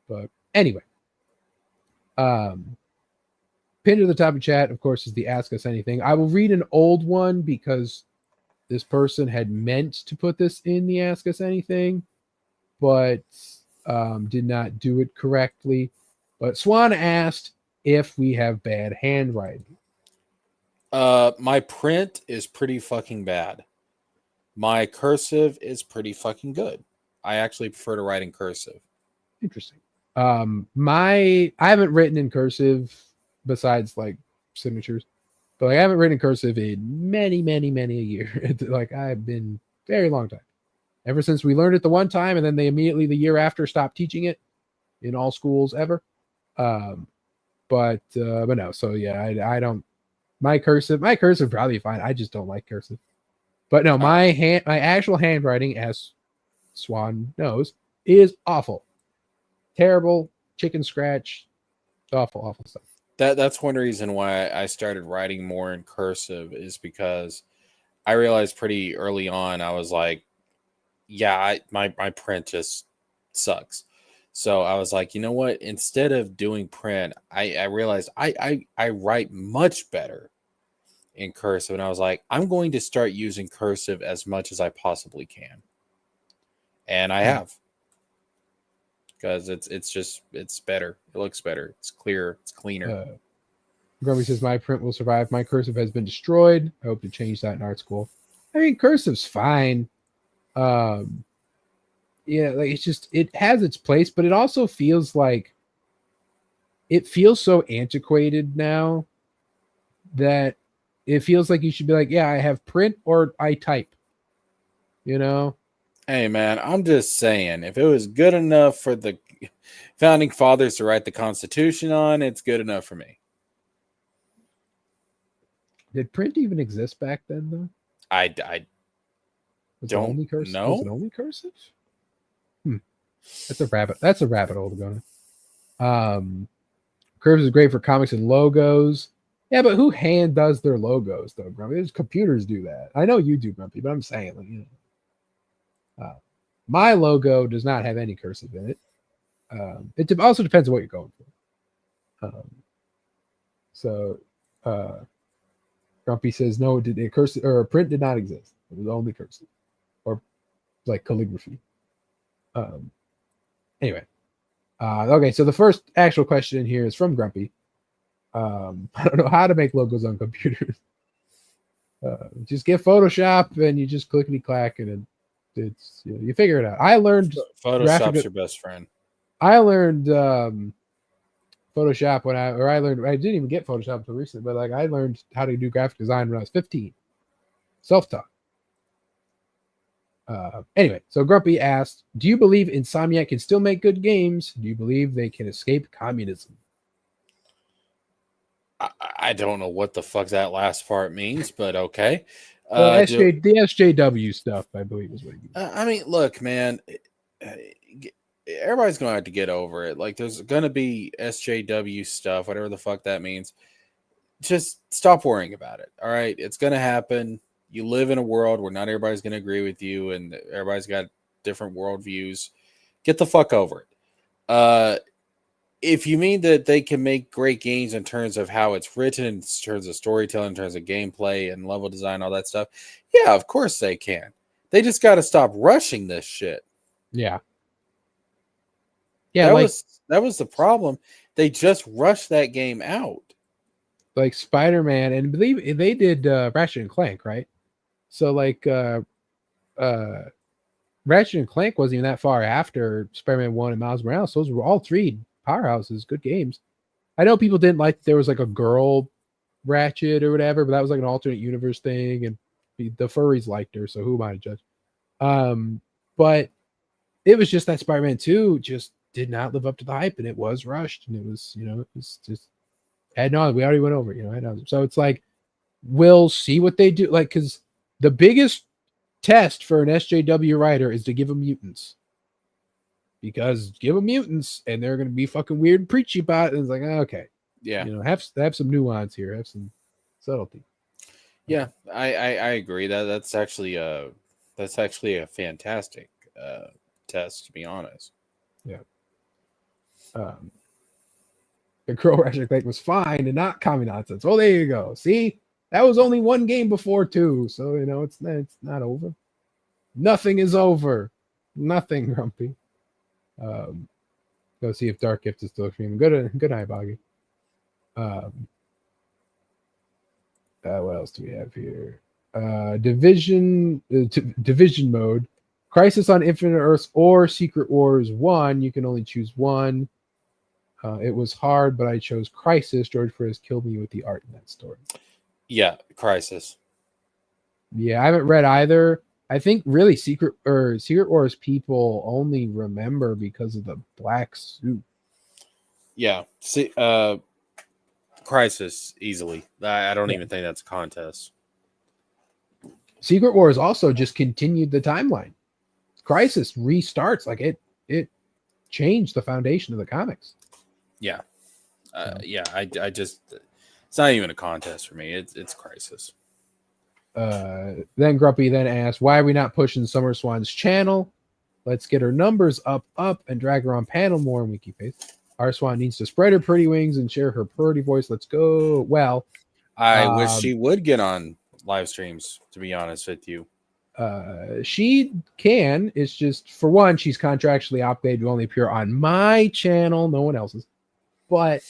But anyway, pinned to the top of chat, of course, is the Ask Us Anything. I will read an old one because this person had meant to put this in the Ask Us Anything, but did not do it correctly. But Swan asked if we have bad handwriting. My print is pretty fucking bad. My cursive is pretty fucking good. I actually prefer to write in cursive. Interesting. I haven't written in cursive besides like signatures, but like, I haven't written in cursive in many a year. Like I've been very long time. Ever since we learned it the one time, and then they immediately the year after stopped teaching it in all schools ever. But no. So yeah, I don't. My cursive probably fine. I just don't like cursive. But no, my actual handwriting, as Swan knows, is awful. Terrible, chicken scratch, awful stuff. That's one reason why I started writing more in cursive, is because I realized pretty early on, I was like, yeah, my print just sucks. So I was like, you know what? Instead of doing print, I realized I write much better in cursive. And I was like, I'm going to start using cursive as much as I possibly can. And I have. Because it's better. It looks better. It's clearer. It's cleaner. Grumpy says, my print will survive. My cursive has been destroyed. I hope to change that in art school. I mean, cursive's fine. Yeah, like it has its place, but it also feels like it feels so antiquated now that it feels like you should be like, yeah, I have print or I type. You know? Hey man, I'm just saying, if it was good enough for the founding fathers to write the Constitution on, it's good enough for me. Did print even exist back then, though? I don't only cursive? Know. Was it only cursive? That's a rabbit hole to go in. Curves is great for comics and logos. Yeah, but who hand does their logos though, Grumpy? There's computers do that. I know you do, Grumpy, but I'm saying, like, you know, my logo does not have any cursive in it. It also depends on what you're going for. Grumpy says no, a cursive or a print did not exist. It was only cursive or like calligraphy. Anyway, okay. So the first actual question in here is from Grumpy. I don't know how to make logos on computers. Just get Photoshop and you just clickety clack and it's you figure it out. I learned Photoshop's your best friend. I learned Photoshop I didn't even get Photoshop until recently, but like I learned how to do graphic design when I was 15. Self-taught. Anyway, so Grumpy asked, do you believe Insomniac can still make good games? Do you believe they can escape communism? I don't know what the fuck that last part means, but okay. The SJW stuff, I believe, is what he means. I mean, look, man, everybody's going to have to get over it. Like, there's going to be SJW stuff, whatever the fuck that means. Just stop worrying about it. All right. It's going to happen. You live in a world where not everybody's going to agree with you and everybody's got different worldviews. Get the fuck over it. If you mean that they can make great games in terms of how it's written, in terms of storytelling, in terms of gameplay and level design, all that stuff, yeah, of course they can. They just got to stop rushing this shit. Yeah. Yeah, that was the problem. They just rushed that game out. Like Spider-Man, and I believe they did Ratchet and Clank, right? So like Ratchet and Clank wasn't even that far after Spider-Man 1 and Miles Morales. Those were all three powerhouses, good games. I know people didn't like there was like a girl Ratchet or whatever, but that was like an alternate universe thing, and the furries liked her, so who am I to judge? But it was just that Spider-Man 2 just did not live up to the hype, and it was rushed, and it was, it was just we already went over it, so it's like we'll see what they do, like, because the biggest test for an SJW writer is to give them mutants. Because give them mutants and they're going to be fucking weird and preachy about it. And it's like, okay. Yeah. Have some nuance here. Have some subtlety. Yeah, I agree. That's actually a fantastic test, to be honest. Yeah. The Girl Ratchet Clank was fine and not commie nonsense. Well, there you go. See? That was only one game before two. So, it's not over. Nothing is over. Nothing, Grumpy. Go see if Dark Gift is still streaming. Good night, Boggy. What else do we have here? Division mode, Crisis on Infinite Earths or Secret Wars 1. You can only choose one. It was hard, but I chose Crisis. George Frizz killed me with the art in that story. Yeah, Crisis. Yeah, I haven't read either. I think really Secret Wars people only remember because of the black suit. Yeah, see, Crisis easily. I don't even think that's a contest. Secret Wars also just continued the timeline. Crisis restarts, like it changed the foundation of the comics. Yeah, I just it's not even a contest for me. It's Crisis. Then Grumpy then asked, why are we not pushing Summer Swan's channel? Let's get her numbers up, and drag her on panel more in WikiPace. Our Swan needs to spread her pretty wings and share her pretty voice. Let's go. Well, I wish she would get on live streams, to be honest with you. She can. It's just, for one, she's contractually obligated to only appear on my channel, no one else's. But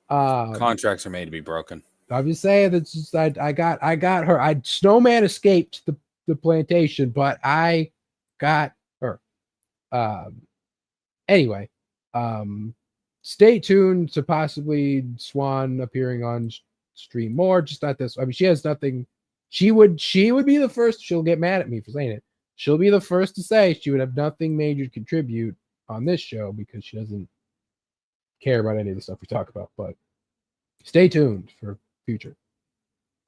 contracts are made to be broken. I'm just saying that's just, I got her. Snowman escaped the plantation, but I got her. Anyway, stay tuned to possibly Swan appearing on stream more. Just not this. I mean, she has nothing. She would be the first. She'll get mad at me for saying it. She'll be the first to say she would have nothing major to contribute on this show because she doesn't care about any of the stuff we talk about. But stay tuned for future.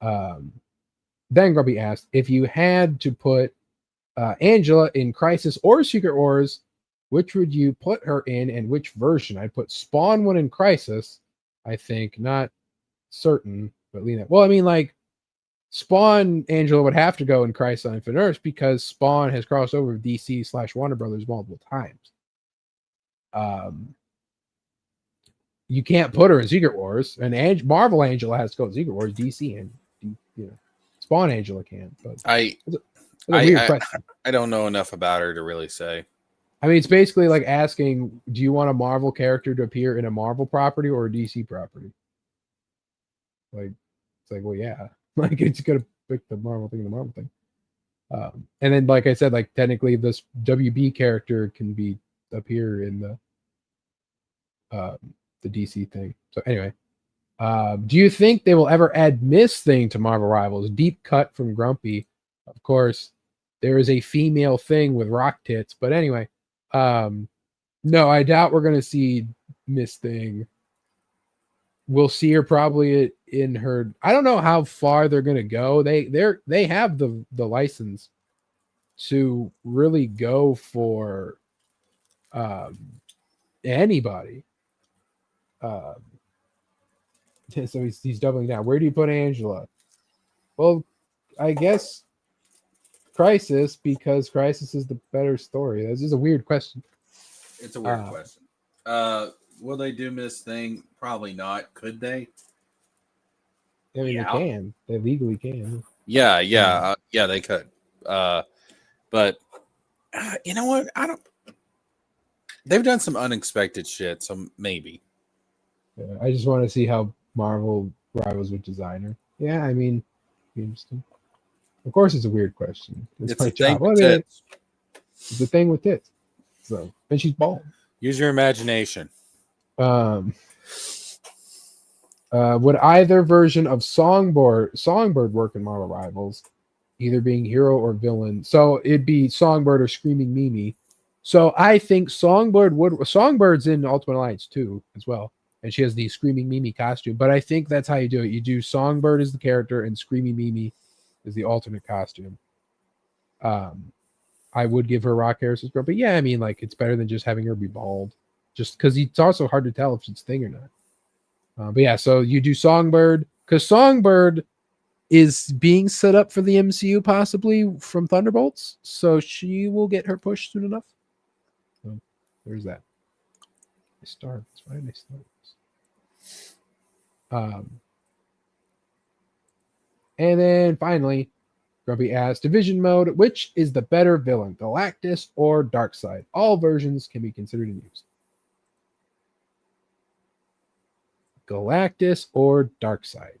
Then Grubby asked, if you had to put Angela in Crisis or Secret Wars, which would you put her in and which version? I'd put Spawn one in Crisis, I think. Not certain, but Lena. Well, I mean, like, Spawn Angela would have to go in Crisis on Infinite Earths because Spawn has crossed over with DC/Warner Brothers multiple times. You can't put her in Secret Wars, and Marvel Angela has to go in Secret Wars. DC and Spawn Angela can. But I don't know enough about her to really say. I mean, it's basically like asking, do you want a Marvel character to appear in a Marvel property or a DC property? Like, it's like, well, yeah. Like, it's going to pick the Marvel thing, and then, like I said, like, technically this WB character can appear in the DC thing. So anyway, do you think they will ever add Miss Thing to Marvel Rivals? Deep cut from Grumpy. Of course, there is a female thing with rock tits. But anyway, no, I doubt we're gonna see Miss Thing. We'll see her probably in her. I don't know how far they're gonna go. They have the license to really go for anybody. So he's doubling down. Where do you put Angela? Well, I guess Crisis, because Crisis is the better story. This is a weird question. It's a weird question. Will they do Miss Thing? Probably not. Could they? I mean, they can. They legally can. Yeah, they could. But you know what? I don't. They've done some unexpected shit, so maybe. Yeah, I just want to see how Marvel rivals with designer. Yeah, I mean, be interesting. Of course, it's a weird question. It's my job. It's the thing with tits. So, and she's bald. Use your imagination. Would either version of Songbird work in Marvel Rivals, either being hero or villain? So it'd be Songbird or Screaming Mimi. So I think Songbird's in Ultimate Alliance 2 as well, and she has the Screaming Mimi costume. But I think that's how you do it. You do Songbird as the character and Screaming Mimi is the alternate costume. I would give her rock hair as girl, but yeah, I mean, like, it's better than just having her be bald, just because it's also hard to tell if she's Thing or not. But yeah, so you do Songbird, because Songbird is being set up for the MCU possibly from Thunderbolts, so she will get her push soon enough. So there's that. Why did I start this? And then finally, Grumpy asks, Division Mode, which is the better villain, Galactus or Darkseid? All versions can be considered in use. Galactus or Darkseid?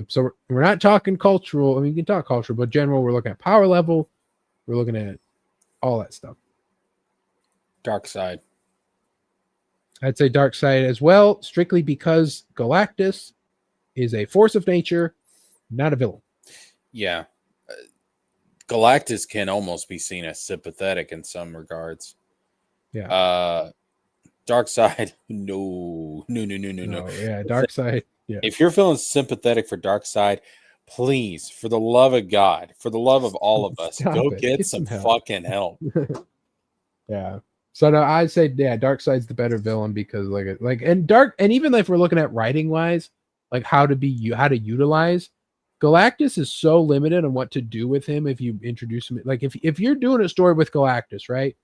So we're not talking cultural. I mean, you can talk cultural, but general, we're looking at power level. We're looking at all that stuff. Darkseid. I'd say Darkseid as well, strictly because Galactus is a force of nature, not a villain. Yeah. Galactus can almost be seen as sympathetic in some regards. Yeah. Darkseid, no. Yeah, Darkseid. Yeah. If you're feeling sympathetic for Darkseid, please, for the love of God, for the love of all of us, go get some fucking help. Yeah. So no, I'd say Darkseid's the better villain because and even if we're looking at writing wise, like how to utilize, Galactus is so limited on what to do with him if you introduce him. Like if you're doing a story with Galactus, right?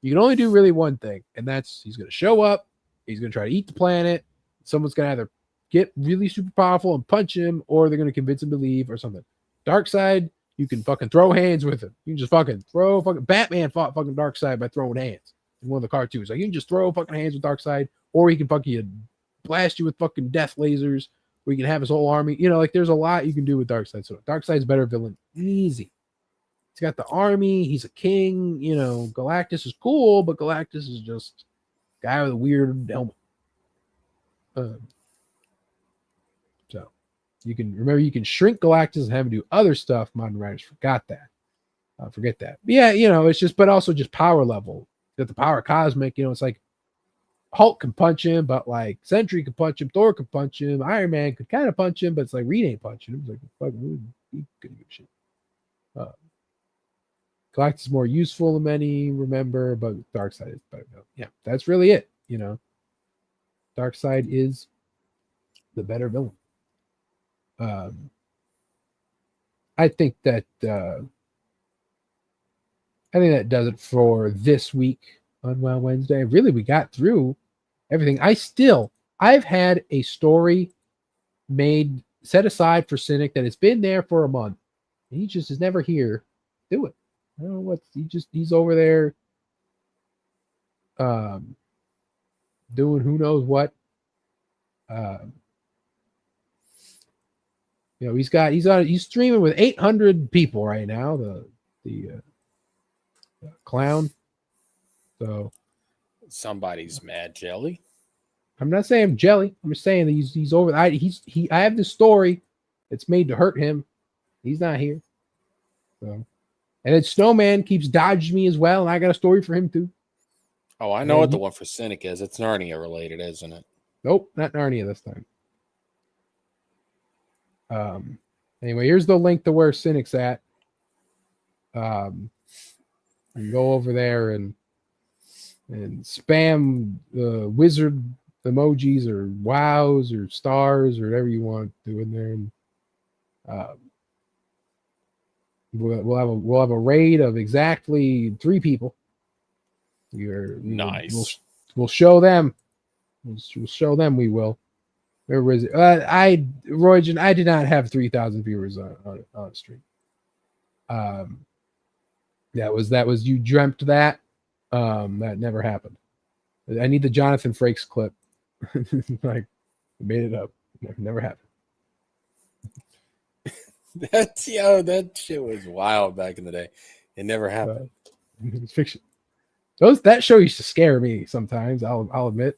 You can only do really one thing, and that's he's going to show up, he's going to try to eat the planet, someone's going to either get really super powerful and punch him, or they're going to convince him to leave or something. Darkseid, you can fucking throw hands with him. You can just fucking throw Batman fought fucking Darkseid by throwing hands in one of the cartoons. Like you can just throw fucking hands with Darkseid, or he can fucking blast you with fucking death lasers. Where you can have his whole army. You know, like there's a lot you can do with Darkseid. So Darkseid's better villain. Easy. He's got the army. He's a king. You know, Galactus is cool, but Galactus is just a guy with a weird helmet. So you can shrink Galactus and have him do other stuff. Modern writers forget that. But yeah, you know, it's just, but also just power level. Got the power cosmic. You know, it's like Hulk can punch him, but like Sentry could punch him, Thor could punch him, Iron Man could kind of punch him, but it's like Reed ain't punching him. It's like fucking he couldn't give a shit. Galactus is more useful than many remember, but Darkseid is better. Yeah, that's really it. You know, Darkseid is the better villain. I think that does it for this week on Wow Wednesday. Really, we got through everything. I've had a story set aside for Cynic that it's been there for a month. And he just is never here. Do it. I don't know what he's over there doing who knows what. You know, he's streaming with 800 people right now, the clown. So somebody's mad jelly. I'm not saying jelly. I'm just saying that he's over. I have this story that's made to hurt him. He's not here. So, And then Snowman keeps dodging me as well, and I got a story for him too. Oh, I know what the one for Cynic is. It's Narnia related, isn't it? Nope, not Narnia this time. Anyway, here's the link to where Cynic's at. You can go over there and spam the wizard emojis or wows or stars or whatever you want to do in there. And we'll have a raid of exactly 3 people. Nice. We'll show them. We'll show them. We will. Where was it? Roygen, I did not have 3,000 viewers on stream. That was you dreamt that. That never happened. I need the Jonathan Frakes clip. Like, made it up. Never happened. That shit was wild back in the day. It never happened. It's fiction. That show used to scare me sometimes. I'll admit.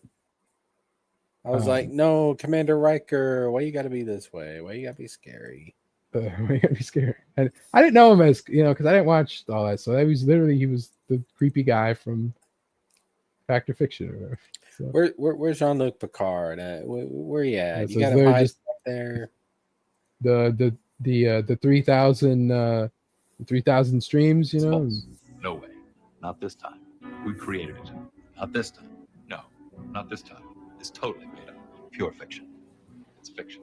I was like, no, Commander Riker, why you got to be this way? Why you got to be scary? Why you got to be scary? And I didn't know him as because I didn't watch all that. So he was the creepy guy from Fact or Fiction or whatever. So, Where's Jean-Luc Picard? Where you at? so You got him hide just back there. The 3,000 streams, It's false. No way. Not this time. We created it. Not this time. No, not this time. It's totally made up. Pure fiction. It's fiction.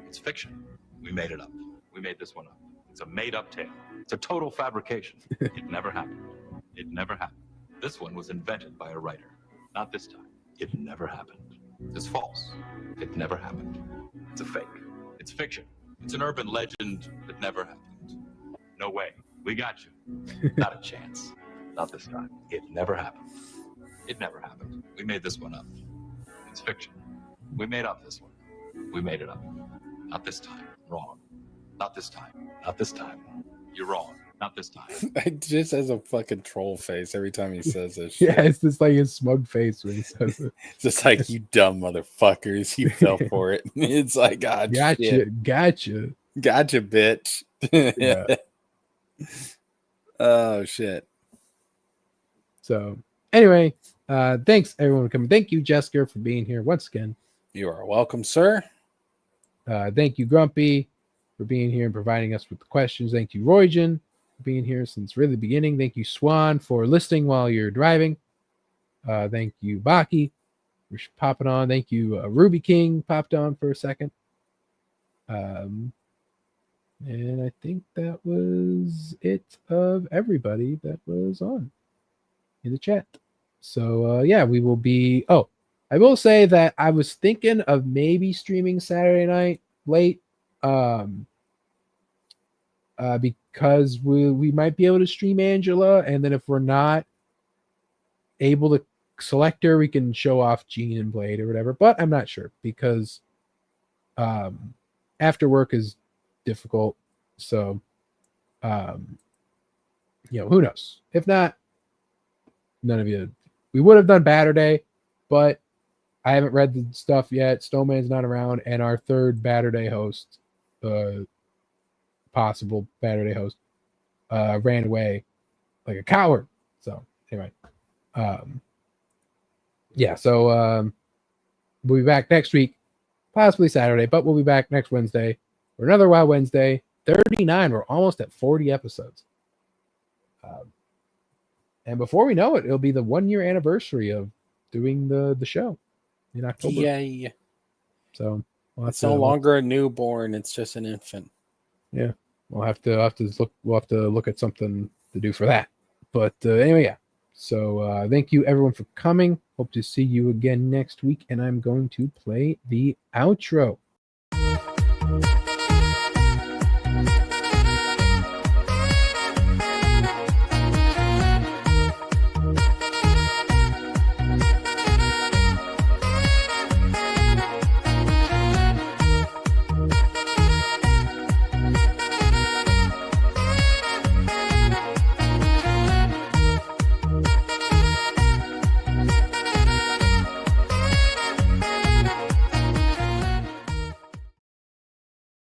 It's fiction. We made it up. We made this one up. It's a made-up tale. It's a total fabrication. It never happened. It never happened. This one was invented by a writer. Not this time. It never happened. It's false. It never happened. It's a fake. It's fiction. It's an urban legend that never happened. No way. We got you. Not a chance. Not this time. It never happened. It never happened. We made this one up. It's fiction. We made up this one. We made it up. Not this time. Wrong. Not this time. Not this time. You're wrong. Not this time. It just has a fucking troll face every time he says this shit. Yeah, it's just like his smug face when he says it. It's just like, you dumb motherfuckers. You fell for it. It's like, God, Gotcha, shit. gotcha, bitch. Yeah. Oh, shit. So anyway, thanks everyone for coming. Thank you, Jessica, for being here once again. You are welcome, sir. Thank you, Grumpy, for being here and providing us with the questions. Thank you, Roygen, for being here since really the beginning. Thank you, Swan, for listening while you're driving. Thank you, Baki, for popping on. Thank you, Ruby King, popped on for a second. And I think that was it of everybody that was on in the chat. So yeah, we will be. Oh, I will say that I was thinking of maybe streaming Saturday night late, because we might be able to stream Angela, and then if we're not able to select her, we can show off Jean and Blade or whatever. But I'm not sure because after work is difficult. So who knows? If not, none of you. We would have done Batter Day, but I haven't read the stuff yet. Snowman's not around, and our third Batter Day host, possible Batter Day host, ran away like a coward. So anyway, yeah. So we'll be back next week, possibly Saturday, but we'll be back next Wednesday for another Wild Wednesday. 39. We're almost at 40 episodes. And before we know it, it'll be the 1 year anniversary of doing the show in October. Yay. So It's no longer a newborn, it's just an infant. Yeah. We'll have to look at something to do for that. But anyway, yeah. So thank you everyone for coming. Hope to see you again next week. And I'm going to play the outro.